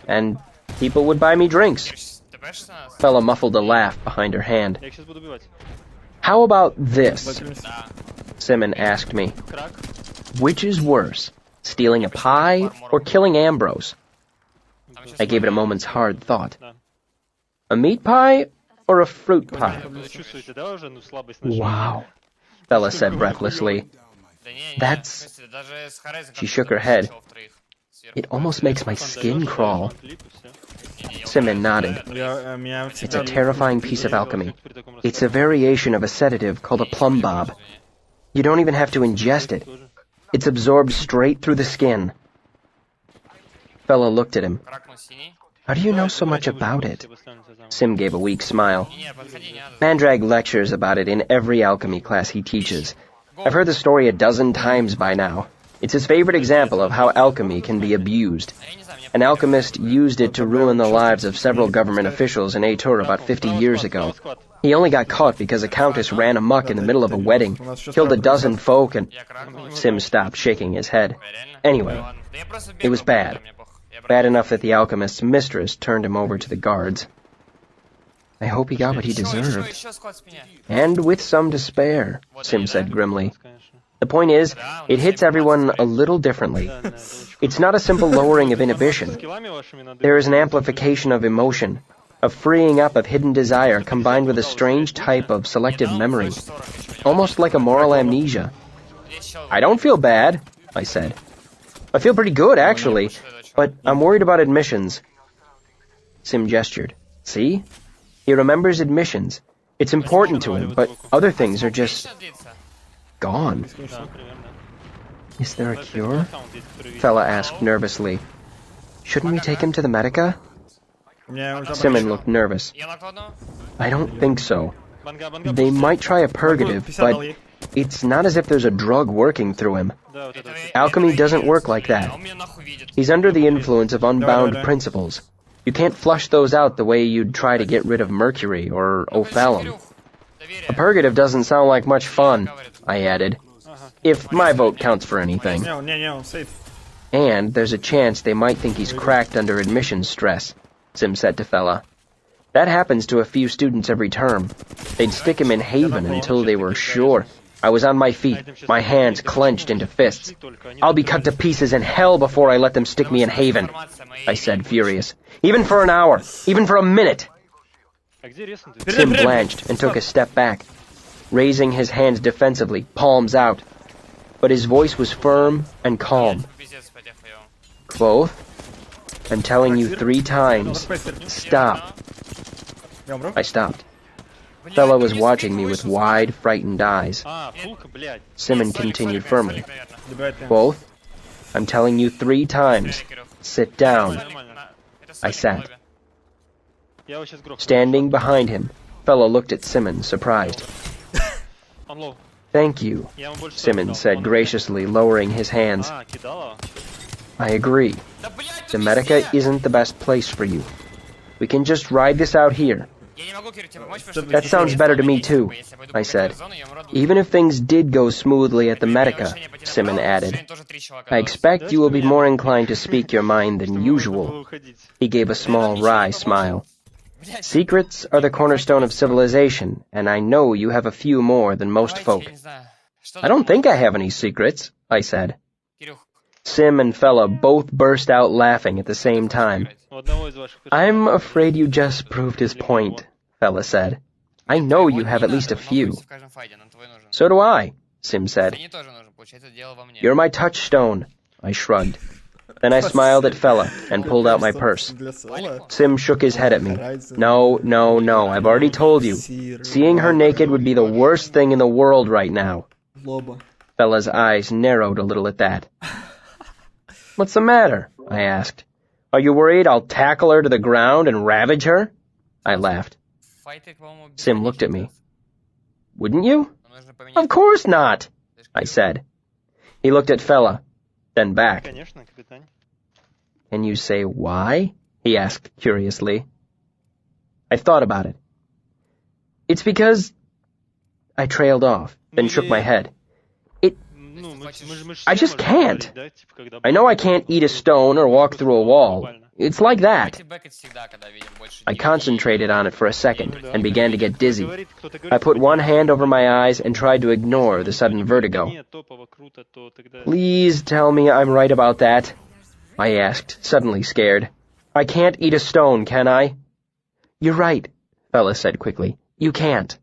And people would buy me drinks. Fella muffled a laugh behind her hand. How about this? Simon asked me. Which is worse, stealing a pie or killing Ambrose? I gave it a moment's hard thought. A meat pie or a fruit pie? Wow, Fella said breathlessly. That's... She shook her head. It almost makes my skin crawl. Simon nodded. It's a terrifying piece of alchemy. It's a variation of a sedative called a plumb bob. You don't even have to ingest it. It's absorbed straight through the skin. Fella looked at him. How do you know so much about it? Sim gave a weak smile. Mandrag lectures about it in every alchemy class he teaches. I've heard the story a dozen times by now. It's his favorite example of how alchemy can be abused. An alchemist used it to ruin the lives of several government officials in Aetur about 50 years ago. He only got caught because a countess ran amok in the middle of a wedding, killed a dozen folk, and... Sim stopped shaking his head. Anyway, it was bad. Bad enough that the alchemist's mistress turned him over to the guards. I hope he got what he deserved. And with some despair, Sim said grimly. The point is, it hits everyone a little differently. It's not a simple lowering of inhibition. There is an amplification of emotion, a freeing up of hidden desire combined with a strange type of selective memory, almost like a moral amnesia. I don't feel bad, I said. I feel pretty good, actually, but I'm worried about admissions. Sim gestured. See? He remembers admissions. It's important to him, but other things are just... gone. Is there a cure? Fella asked nervously. Shouldn't we take him to the Medica? Simon looked nervous. I don't think so. They might try a purgative, but it's not as if there's a drug working through him. Alchemy doesn't work like that. He's under the influence of unbound principles. You can't flush those out the way you'd try to get rid of mercury or ophalum. A purgative doesn't sound like much fun, I added. If my vote counts for anything. And there's a chance they might think he's cracked under admissions stress, Sim said to Fella. That happens to a few students every term. They'd stick him in Haven until they were sure. I was on my feet, my hands clenched into fists. I'll be cut to pieces in hell before I let them stick me in Haven, I said, furious. Even for an hour, even for a minute. Sim blanched and took a step back, raising his hands defensively, palms out. But his voice was firm and calm. Both? I'm telling you 3 times. Stop. I stopped. Fella was watching me with wide, frightened eyes. Simon continued firmly. Both? I'm telling you 3 times. Sit down. I sat. Standing behind him, Fella looked at Simon, surprised. Thank you, Simon said graciously, lowering his hands. I agree. The Medica isn't the best place for you. We can just ride this out here. That sounds better to me too, I said. Even if things did go smoothly at the Medica, Simon added. I expect you will be more inclined to speak your mind than usual. He gave a small wry smile. Secrets are the cornerstone of civilization, and I know you have a few more than most folk. I don't think I have any secrets, I said. Sim and Fella both burst out laughing at the same time. I'm afraid you just proved his point, Fella said. I know you have at least a few. So do I, Sim said. You're my touchstone, I shrugged. Then I smiled at Fella and pulled out my purse. Sim shook his head at me. No, I've already told you. Seeing her naked would be the worst thing in the world right now. Fella's eyes narrowed a little at that. What's the matter? I asked. Are you worried I'll tackle her to the ground and ravage her? I laughed. Sim looked at me. Wouldn't you? Of course not, I said. He looked at Fella, then back. Can you say why? He asked curiously. I thought about it. It's because... I trailed off, then shook my head. I just can't. I know I can't eat a stone or walk through a wall. It's like that. I concentrated on it for a second and began to get dizzy. I put one hand over my eyes and tried to ignore the sudden vertigo. Please tell me I'm right about that, I asked, suddenly scared. I can't eat a stone, can I? You're right, Fella said quickly. You can't.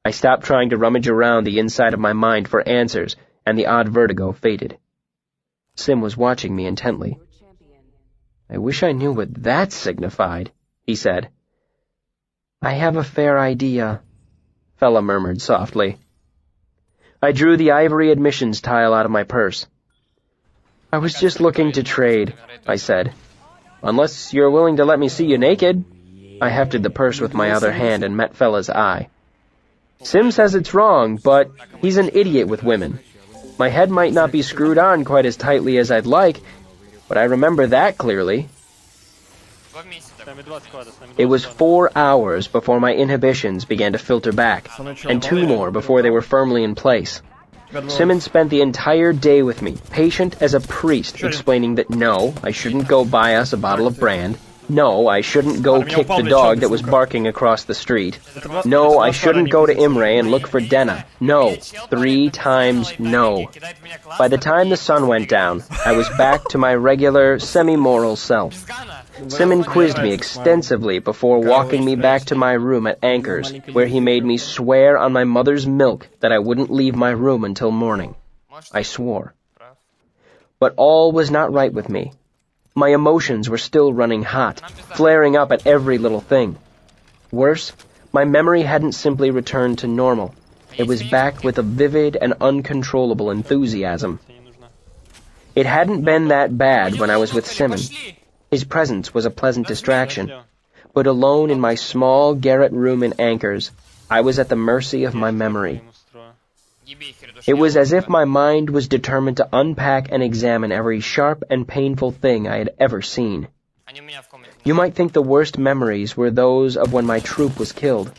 I stopped trying to rummage around the inside of my mind for answers, and the odd vertigo faded. Sim was watching me intently. I wish I knew what that signified, he said. I have a fair idea, Fella murmured softly. I drew the ivory admissions tile out of my purse. I was just looking to trade, I said. Unless you're willing to let me see you naked. I hefted the purse with my other hand and met Fella's eye. Sim says it's wrong, but he's an idiot with women. My head might not be screwed on quite as tightly as I'd like, but I remember that clearly. It was 4 hours before my inhibitions began to filter back, and 2 more before they were firmly in place. Simmons spent the entire day with me, patient as a priest, explaining that no, I shouldn't go buy us a bottle of brand. No, I shouldn't go kick the dog that was barking across the street. No, I shouldn't go to Imre and look for Denna. No. 3 times no. By the time the sun went down, I was back to my regular, semi-moral self. Simon quizzed me extensively before walking me back to my room at Anchor's, where he made me swear on my mother's milk that I wouldn't leave my room until morning. I swore. But all was not right with me. My emotions were still running hot, flaring up at every little thing. Worse, my memory hadn't simply returned to normal. It was back with a vivid and uncontrollable enthusiasm. It hadn't been that bad when I was with Simon. His presence was a pleasant distraction. But alone in my small garret room in Anchor's, I was at the mercy of my memory. It was as if my mind was determined to unpack and examine every sharp and painful thing I had ever seen. You might think the worst memories were those of when my troop was killed,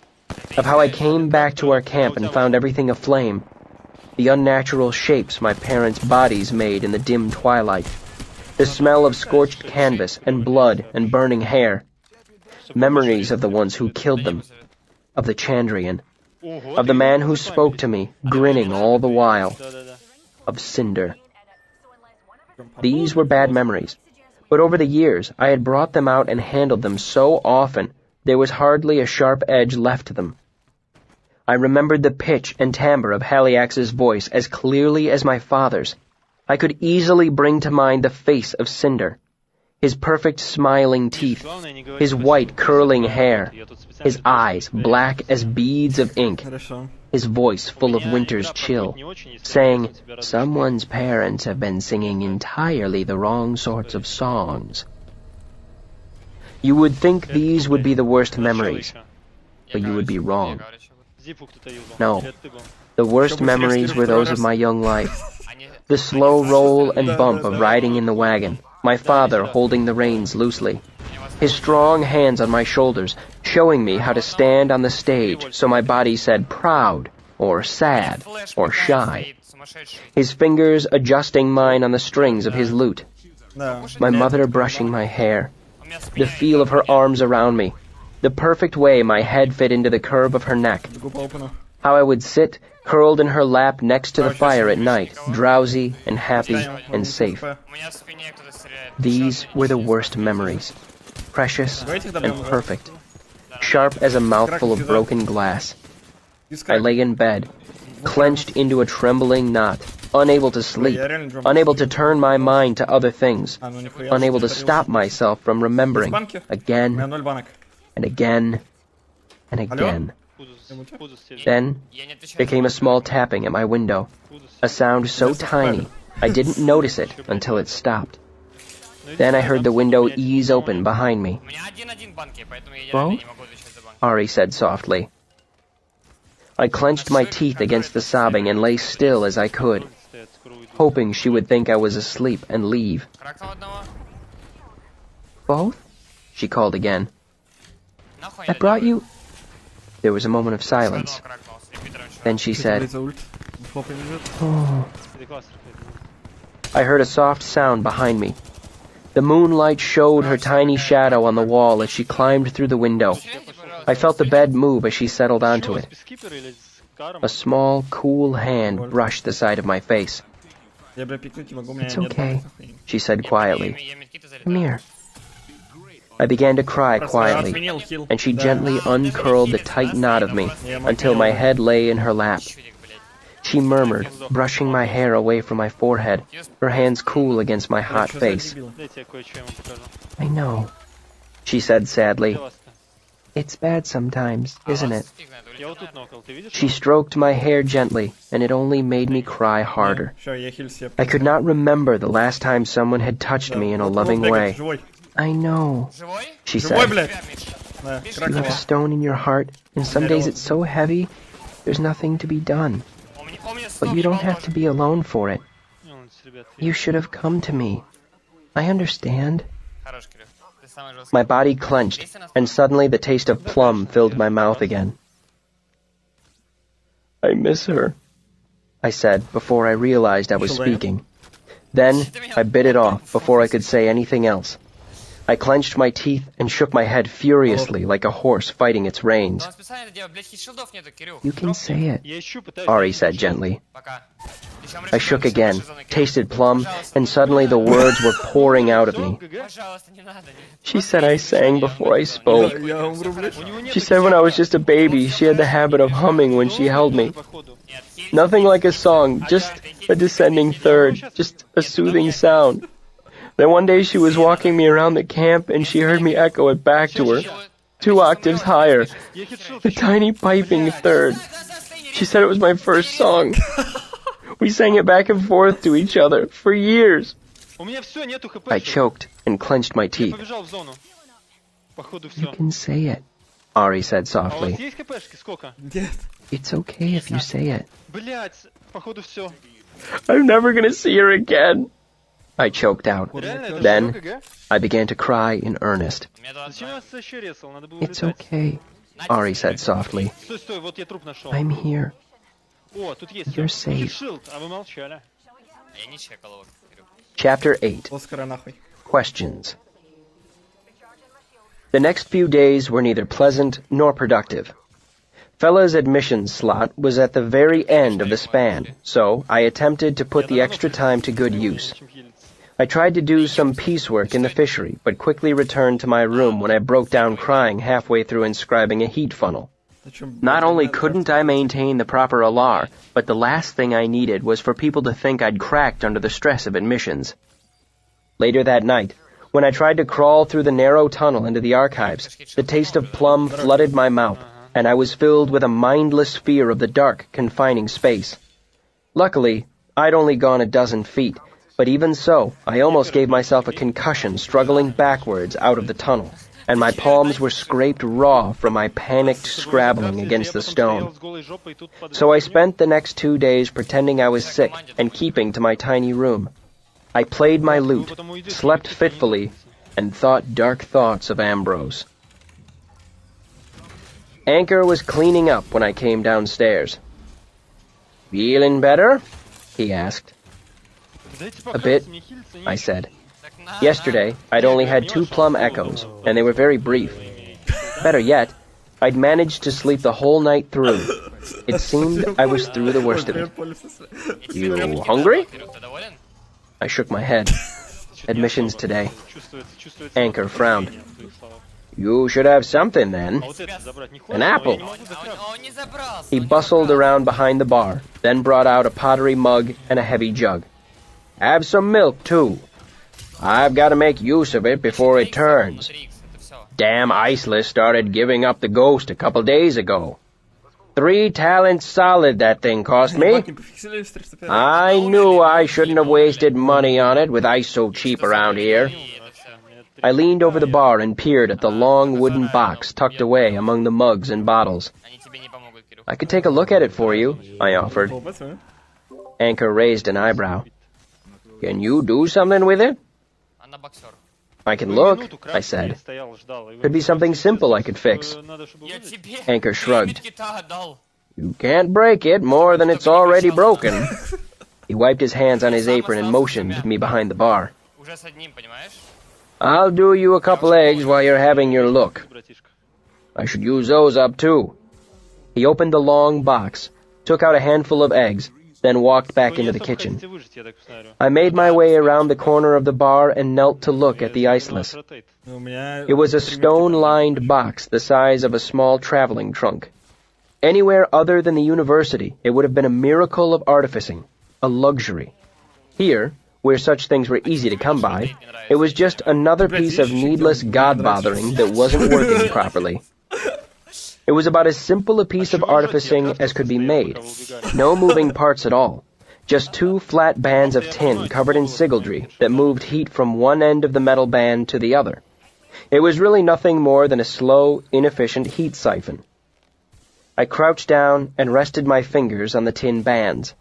of how I came back to our camp and found everything aflame, the unnatural shapes my parents' bodies made in the dim twilight, the smell of scorched canvas and blood and burning hair, memories of the ones who killed them, of the Chandrian, of the man who spoke to me, grinning all the while, of Cinder. These were bad memories, but over the years I had brought them out and handled them so often there was hardly a sharp edge left to them. I remembered the pitch and timbre of Haliax's voice as clearly as my father's. I could easily bring to mind the face of Cinder, his perfect smiling teeth, his white curling hair, his eyes black as beads of ink, his voice full of winter's chill, saying, "Someone's parents have been singing entirely the wrong sorts of songs." You would think these would be the worst memories, but you would be wrong. No, the worst memories were those of my young life. The slow roll and bump of riding in the wagon, my father holding the reins loosely, his strong hands on my shoulders, showing me how to stand on the stage so my body said proud, or sad, or shy, his fingers adjusting mine on the strings of his lute, my mother brushing my hair, the feel of her arms around me, the perfect way my head fit into the curve of her neck, how I would sit, curled in her lap next to the fire at night, drowsy and happy and safe. These were the worst memories, precious and perfect, sharp as a mouthful of broken glass. I lay in bed, clenched into a trembling knot, unable to sleep, unable to turn my mind to other things, unable to stop myself from remembering again and again and again. Then there came a small tapping at my window, a sound so tiny I didn't notice it until it stopped. Then I heard the window ease open behind me. "Both?" Ari said softly. I clenched my teeth against the sobbing and lay still as I could, hoping she would think I was asleep and leave. "Both?" she called again. "I brought you..." There was a moment of silence. Then she said, "Oh." I heard a soft sound behind me. The moonlight showed her tiny shadow on the wall as she climbed through the window. I felt the bed move as she settled onto it. A small, cool hand brushed the side of my face. "It's okay," she said quietly. "Come here." I began to cry quietly, and she gently uncurled the tight knot of me until my head lay in her lap. She murmured, brushing my hair away from my forehead, her hands cool against my hot face. "I know," she said sadly. "It's bad sometimes, isn't it?" She stroked my hair gently, and it only made me cry harder. I could not remember the last time someone had touched me in a loving way. I know, Живой? she Живой, said. блядь. Миша. Да, You have a кракнула. stone in your heart, and some days it's so heavy, there's nothing to be done. Он мне But стоп you don't ебал have to тоже. be alone for it. You should have come to me. I understand. Хорош, Кирилл. Ты самый жесткий. My body clenched, and suddenly the taste of plum filled my mouth again. I miss her, I said before I realized I was speaking. Then I bit it off before I could say anything else. I clenched my teeth and shook my head furiously like a horse fighting its reins. Он специально это делает, блядь, хит-шилдов нету, Кирилл. You can say it, Я ищу, пытаюсь. Ari said gently. Пока. I shook again, tasted plum, and suddenly the words were pouring out of me. Пожалуйста, не надо. She said I sang before I spoke. Я умру, блядь. She said when I was just a baby, she had the habit of humming when she held me. Нет, хит. Nothing like a song, just a descending third, just a soothing sound. Then one day she was walking me around the camp and she heard me echo it back to her, 2 octaves higher, a tiny piping third. She said it was my first song. We sang it back and forth to each other for years. У меня все, нету хп. I choked and clenched my teeth. Побежал в зону. Походу You все. can say it, Ari said А у вас softly. есть хпшки? Сколько? Нет. It's okay if you say it. Блять, походу все. I'm never gonna see her again, I choked out. Реально, это Then- всё КГ? I began to cry in earnest. Мне 22. Зачем я вас еще резал? Надо было It's улетать. okay, Ari said softly. Стой, стой, вот я труп нашел. I'm here. О, тут есть. You're всё. safe. Шилд, а вы молчали. А я не чекал его, Кирилл. Chapter 8. Оскара нахуй. Questions. The next few days were neither pleasant nor productive. Fella's admissions slot was at the very end of the span, so I attempted to put the extra time to good use. I tried to do some piecework in the fishery, but quickly returned to my room when I broke down crying halfway through inscribing a heat funnel. Зачем, Not блядь, only надо? couldn't I maintain the proper alar, but the last thing I needed was for people to think I'd cracked under the stress of admissions. Later that night, when I tried to crawl through the narrow tunnel into the archives, the taste of plum flooded my mouth, and I was filled with a mindless fear of the dark, confining space. Luckily, I'd only gone a dozen feet, but even so, I almost gave myself a concussion struggling backwards out of the tunnel, and my palms were scraped raw from my panicked scrabbling against the stone. So I spent the next 2 days pretending I was sick and keeping to my tiny room. I played my lute, slept fitfully, and thought dark thoughts of Ambrose. Anchor was cleaning up when I came downstairs. "Feeling better?" he asked. A bit, I said. Так на, Yesterday, I'd only had 2 plum echoes, and they were very brief. Better yet, I'd managed to sleep the whole night through. It seemed I was through the worst of it. You hungry? Кирилл, ты доволен? I shook my head. Admissions today. Anchor frowned. You should have something then. An apple. А он не забрался. He он не bustled забрался. around behind the bar, then brought out a pottery mug and a heavy jug. Have some milk, too. I've got to make use of it before it turns. Внутри X, это всё. Damn Iceless started giving up the ghost a couple days ago. 3 talents solid that thing cost me. Ебать, не пофиксили с 301? I knew I shouldn't have wasted money on it with ice so cheap around here. И это всё. I leaned over the bar and peered at the long wooden box tucked away among the mugs and bottles. Они тебе не помогут, Кирилл. I could take a look at it for you, I offered. О, пацаны. Anchor raised an eyebrow. Can you do something with it? Она боксер. I can look, I said. Could be something simple I could fix. Я тебе Anchor shrugged. 3 медкита дал. You can't break it more than it's already broken. He wiped his hands on his apron and motioned me behind the bar. Уже с одним, понимаешь? I'll do you a couple eggs while you're having your look. I should use those up too. He opened the long box, took out a handful of eggs, then walked back into the kitchen. I made my way around the corner of the bar and knelt to look at the Iceless. У меня... It was a stone-lined box the size of a small traveling trunk. Anywhere other than the university, it would have been a miracle of artificing, a luxury. Here, where such things were easy to come by, it was just another piece of needless god-bothering that wasn't working properly. It was about as simple a piece of artificing as could be made. No moving parts at all. Just 2 flat bands of tin covered in sigildry that moved heat from one end of the metal band to the other. It was really nothing more than a slow, inefficient heat siphon. I crouched down and rested my fingers on the tin bands.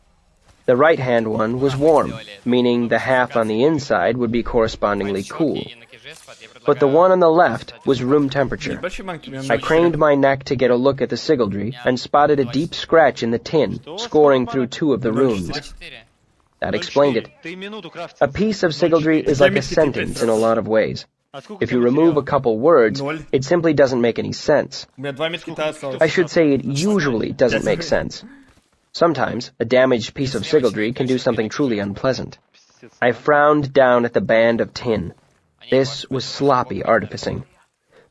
The right-hand one was warm, meaning the half on the inside would be correspondingly cool. But the one on the left was room temperature. Большие банки, мне I нужно craned my neck to get a look at the sigildry and spotted a deep scratch in the tin, scoring through 2 of the runes. 4. That explained it. Ты минуту крафтил. A piece of sigildry is like a sentence in a lot of ways. А сколько If ты you remove a потерял? couple words, Ноль. it simply doesn't make any sense. У меня 2 медкита осталось. I should say it usually doesn't make sense. Sometimes, a damaged piece of sigildry can do something truly unpleasant. Пиздец. I frowned down at the band of tin. This was sloppy artificing.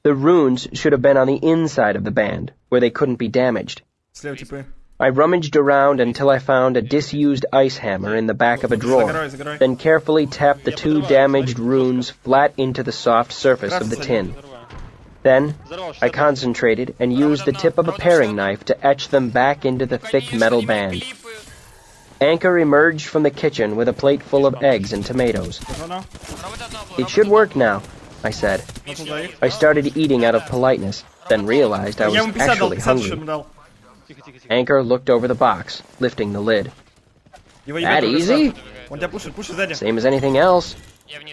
The runes should have been on the inside of the band, where they couldn't be damaged. Слева типы. I rummaged around until I found a disused ice hammer in the back of a drawer, Загорай. then carefully tapped the 2 damaged runes flat into the soft surface of the tin. Then, I concentrated and used the tip of a paring knife to etch them back into the thick metal band. Anchor emerged from the kitchen with a plate full of eggs and tomatoes. Ну, It should work now, I said. туда их. I started eating out of politeness, then realized I Я ему was 50 дал, actually 50 что hungry. ему дал. Тихо, тихо, тихо. Anchor looked over the box, lifting the lid. Его That ебет easy? уже. Он тебя пушит сзади. Same as anything else,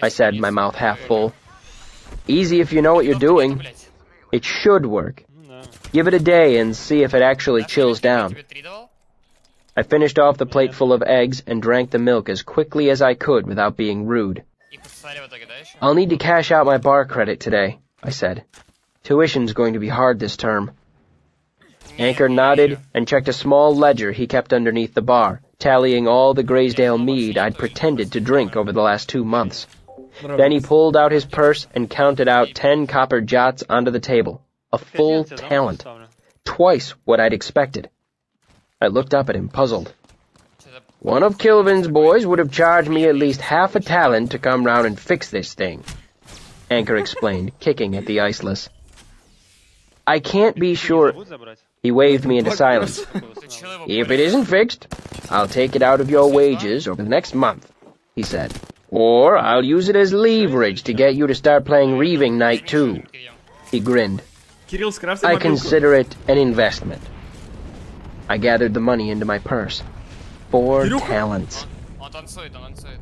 I said, my mouth half full. Easy if you know what you're doing. It should work. Ну да. Give it a day and see if it actually chills down. Тебе 3 давал? I finished off the plate full of eggs and drank the milk as quickly as I could without being rude. И подсосали в итоге, да, еще? I'll need to cash out my bar credit today, I said. Tuition's going to be hard this term. Anchor nodded and checked a small ledger he kept underneath the bar, tallying all the Graysdale mead I'd pretended to drink over the last 2 months. Then he pulled out his purse and counted out 10 copper jots onto the table. A full Пятница, да, talent. поставлю? Twice what I'd expected. I looked up at him, puzzled. Что-то One of Kilvin's boys would have charged me at least half a talent to come round and fix this thing, Anchor explained, kicking at the iceless. I can't be sure. Забудь забрать. He waved me into silence. ты чё его If it isn't fixed, I'll take it out of your wages over the next month, he said. Or I'll use it as leverage to get you to start playing Reaving Night too. He grinned. Кирилл, скрафти I мобилку. consider it an investment. I gathered the money into my purse. 4 Кирюха. talents. Он танцует, он танцует.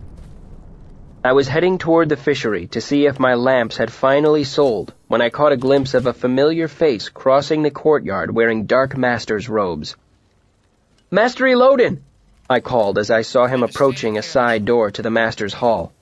I was heading toward the fishery to see if my lamps had finally sold when I caught a glimpse of a familiar face crossing the courtyard wearing Dark Master's robes. Master Elodin! I called as I saw him approaching a side door to the Master's hall.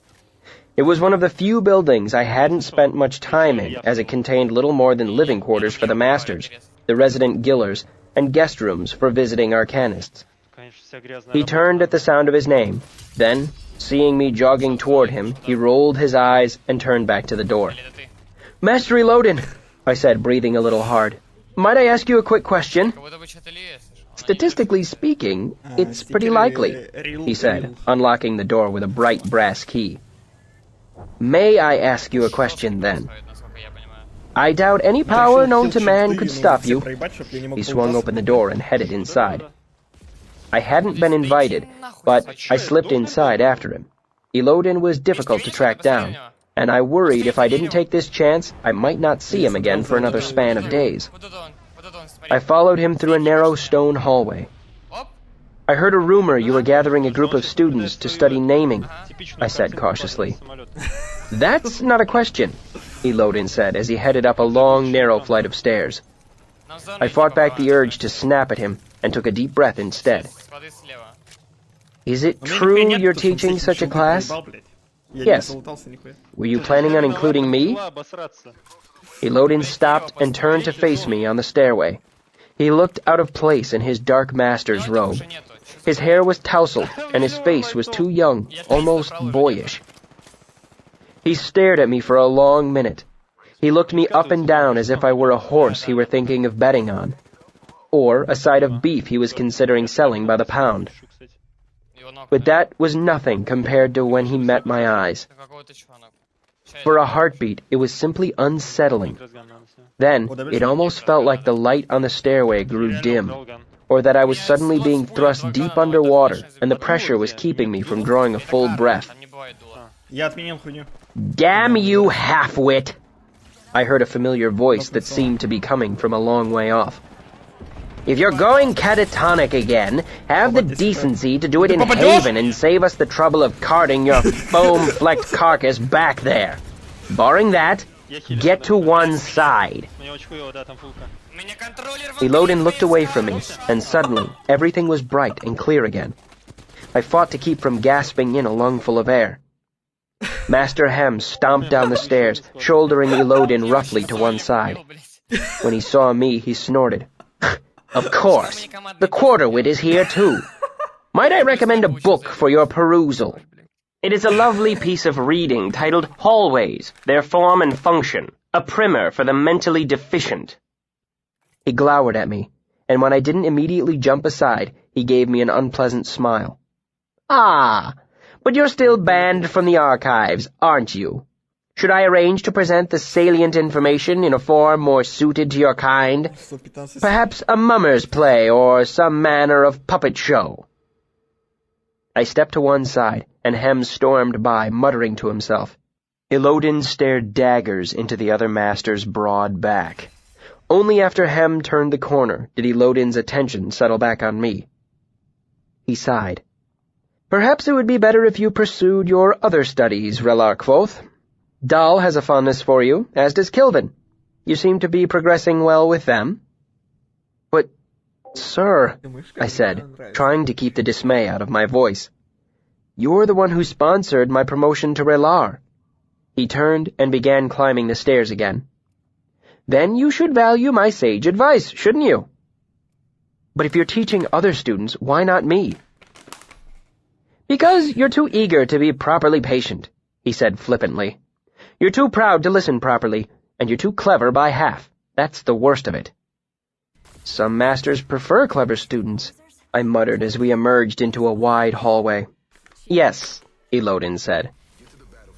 It was one of the few buildings I hadn't spent much time in, as it contained little more than living quarters for the Masters, the resident Gillers, and guest rooms for visiting Arcanists. Конечно, вся грязная He работа. turned at the sound of his name. Then, seeing me jogging toward him, he rolled his eyes and turned back to the door. Или это ты? Master Elodin, I said, breathing a little hard. Might I ask you a quick question? Как будто бы что-то лезешь. Statistically speaking, it's pretty likely, he said, unlocking the door with a bright brass key. May I ask you a question then? Насколько я понимаю. I doubt any power known to man could stop you. He swung open the door and headed inside. I hadn't been invited, but I slipped inside after him. Elodin was difficult to track down, and I worried if I didn't take this chance, I might not see him again for another span of days. Вот это он, смотри. I followed him through a narrow stone hallway. Оп. I heard a rumor you were gathering a group of students to study naming, Типичную I said картинку cautiously. самолета. That's not a question, Elodin said as he headed up a long, narrow flight of stairs. Нам в зону I идти fought back the попробуем. urge to snap at him and took a deep breath instead. Склады слева. Is it true you're teaching such a class? Yes. Were you planning on including me? Была обосраться. Elodin stopped and turned to face me on the stairway. He looked out of place in his Dark Master's Давайте robe. уже нету. Чё His hair was tousled, and his face was too young, almost boyish. He stared at me for a long minute. He looked me up and down as if I were a horse he were thinking of betting on, or a side of beef he was considering selling by the pound. Шу, кстати. его ног But that was nothing compared to when he met my eyes. Это какого-то чуванок. Ща For я- a heartbeat, it was simply unsettling. Разгон надо снять. Then, it almost felt like the light on the stairway grew Реально dim, разгон. or that I was suddenly being thrust deep underwater, and the pressure was keeping me from drawing a full breath. Там не бывает дула. Я отменил хуйню. Damn you, half-wit! I heard a familiar voice that seemed to be coming from a long way off. If you're going catatonic again, have the decency to do it in Haven and save us the trouble of carting your foam-flecked carcass back there. Barring that, get to one side. Мне очень хуёво, да, там фулка. Меня контроллер Elodin looked away from me, and suddenly, everything was bright and clear again. I fought to keep from gasping in a lungful of air. Master Hem stomped down the stairs, shouldering Elodin roughly to one side. When he saw me, he snorted. Of course, the quarterwit is here too. Might I recommend a book for your perusal? It is a lovely piece of reading titled Hallways, Their Form and Function, a primer for the mentally deficient. He glowered at me, and when I didn't immediately jump aside, he gave me an unpleasant smile. Ah, but you're still banned from the archives, aren't you? Should I arrange to present the salient information in a form more suited to your kind? Perhaps a mummer's play or some manner of puppet show? I stepped to one side, and Hem stormed by, muttering to himself. Elodin stared daggers into the other master's broad back. Only after Hem turned the corner did Elodin's attention settle back on me. He sighed. Perhaps it would be better if you pursued your other studies, Relar Kvothe. Dahl has a fondness for you, as does Kilvin. You seem to be progressing well with them. But, sir, I said, trying to keep the dismay out of my voice, you're the one who sponsored my promotion to Relar. He turned and began climbing the stairs again. Then you should value my sage advice, shouldn't you? But if you're teaching other students, why not me? Because you're too eager to be properly patient, he said flippantly. You're too proud to listen properly, and you're too clever by half. That's the worst of it. Some masters prefer clever students, I muttered as we emerged into a wide hallway. Yes, Elodin said.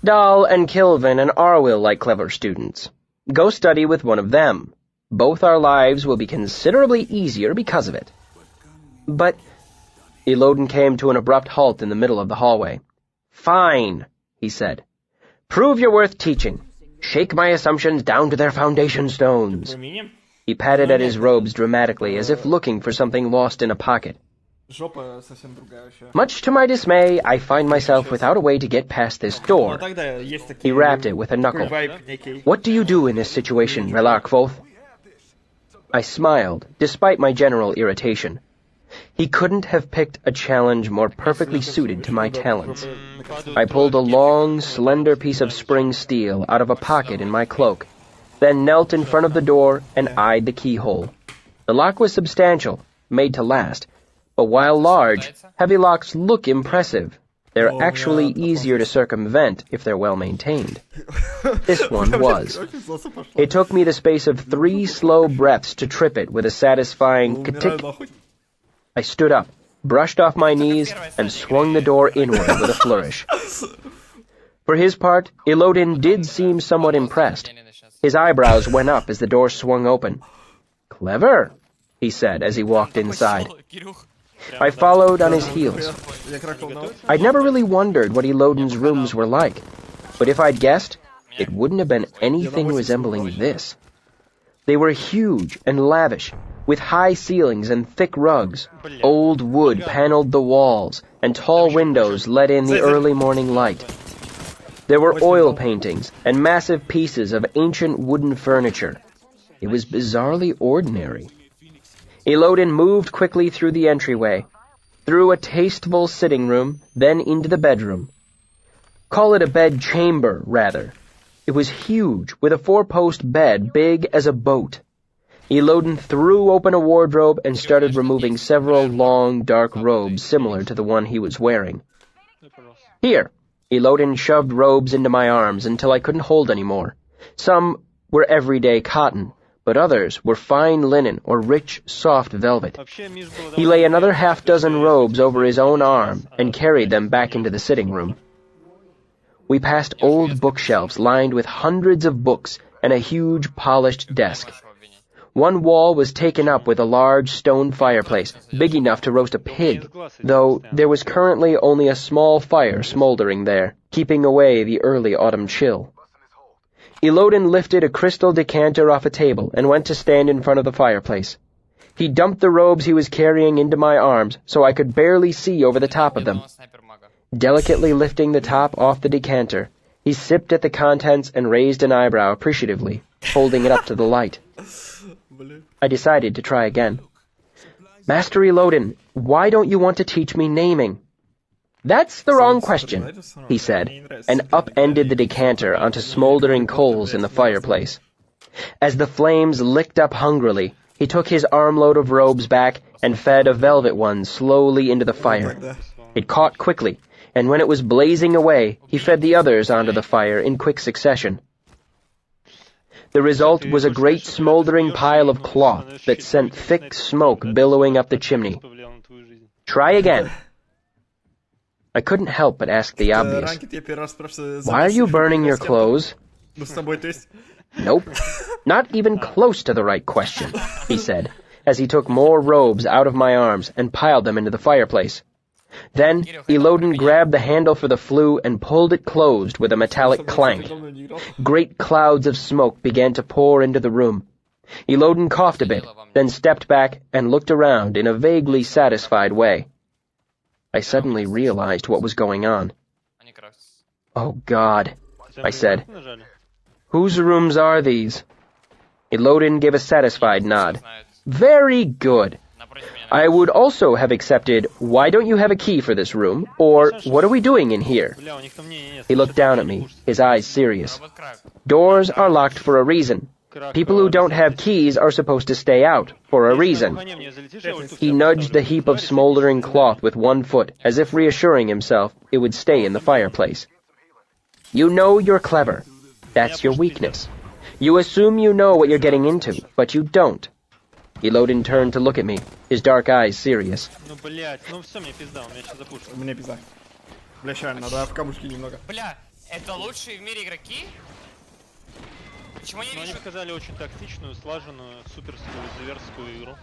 Dahl and Kilvin and Arwyll like clever students. Go study with one of them. Both our lives will be considerably easier because of it. But Elodin came to an abrupt halt in the middle of the hallway. Fine, he said. Prove you're worth teaching. Shake my assumptions down to their foundation stones. He patted at his robes dramatically, as if looking for something lost in a pocket. Much to my dismay, I find myself without a way to get past this door. He rapped it with a knuckle. What do you do in this situation, Relar Kvothe? I smiled, despite my general irritation. He couldn't have picked a challenge more perfectly suited to my talents. I pulled a long, slender piece of spring steel out of a pocket in my cloak, then knelt in front of the door and eyed the keyhole. The lock was substantial, made to last, but while large, heavy locks look impressive. They're actually easier to circumvent if they're well maintained. This one was. It took me the space of 3 slow breaths to trip it with a satisfying ka-tick. I stood up, brushed off my knees, and swung the door inward with a flourish. For his part, Elodin did seem somewhat impressed. His eyebrows went up as the door swung open. Clever, he said as he walked inside. I followed on his heels. I'd never really wondered what Elodin's rooms were like, but if I'd guessed, it wouldn't have been anything resembling this. They were huge and lavish, with high ceilings and thick rugs. Old wood paneled the walls, and tall windows let in the early morning light. There were oil paintings and massive pieces of ancient wooden furniture. It was bizarrely ordinary. Elodin moved quickly through the entryway, through a tasteful sitting room, then into the bedroom. Call it a bed chamber, rather. It was huge, with a 4-post bed big as a boat. Elodin threw open a wardrobe and started removing several long, dark robes similar to the one he was wearing. Here, Elodin shoved robes into my arms until I couldn't hold any more. Some were everyday cotton, but others were fine linen or rich, soft velvet. He lay another 6 robes over his own arm and carried them back into the sitting room. We passed old bookshelves lined with hundreds of books and a huge polished desk. One wall was taken up with a large stone fireplace, big enough to roast a pig, though there was currently only a small fire smoldering there, keeping away the early autumn chill. Elodin lifted a crystal decanter off a table and went to stand in front of the fireplace. He dumped the robes he was carrying into my arms so I could barely see over the top of them. Снайпер-мага. Delicately lifting the top off the decanter, he sipped at the contents and raised an eyebrow appreciatively, holding it up to the light. I decided to try again. Master Elodin, why don't you want to teach me naming? That's the wrong question, he said, and upended the decanter onto smoldering coals in the fireplace. As the flames licked up hungrily, he took his armload of robes back and fed a velvet one slowly into the fire. It caught quickly, and when it was blazing away, he fed the others onto the fire in quick succession. The result was a great smoldering pile of cloth that sent thick smoke billowing up the chimney. Try again. I couldn't help but ask the obvious. Ранки, я первый раз спрашиваю, Why are you burning your clothes? Ну, с тобой, то есть? Nope, not even close to the right question, he said, as he took more robes out of my arms and piled them into the fireplace. Then, Elodin grabbed the handle for the flue and pulled it closed with a metallic clank. Great clouds of smoke began to pour into the room. Elodin coughed a bit, then stepped back and looked around in a vaguely satisfied way. I suddenly realized what was going on. Они крафтятся. Oh, God, I said. Whose rooms are these? Elodin gave a satisfied nod. Знают. Very good. Напротив меня. I would also have accepted, why don't you have a key for this room? Or, what are we doing in here? Бля, у них там нет. He looked down at me, his eyes serious. Робот крак. Doors are locked for a reason. People who don't have keys are supposed to stay out, for a reason. He nudged the heap of smoldering cloth with one foot, as if reassuring himself it would stay in the fireplace. You know you're clever. That's your weakness. You assume you know what you're getting into, but you don't. Elodin turned to look at me, his dark eyes serious. Ну, блядь, ну все, мне пизда, он меня сейчас запушит. Мне пизда. Бля, ща, надо в камушки немного. Бля, это лучшие в мире игроки? Почему я Но они вижу... показали очень тактичную, слаженную, суперскую, зверскую игру.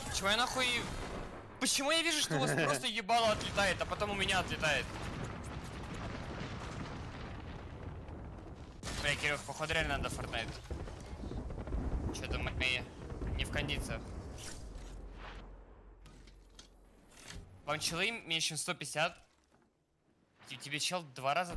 Почему я нахуй... Почему я вижу, что у вас просто ебало отлетает, а потом у меня отлетает? Бля, Кирюх, походу реально надо Fortnite. Что-то мы не в кондициях. Вам челы меньше чем 150? Тебе чел 2 раза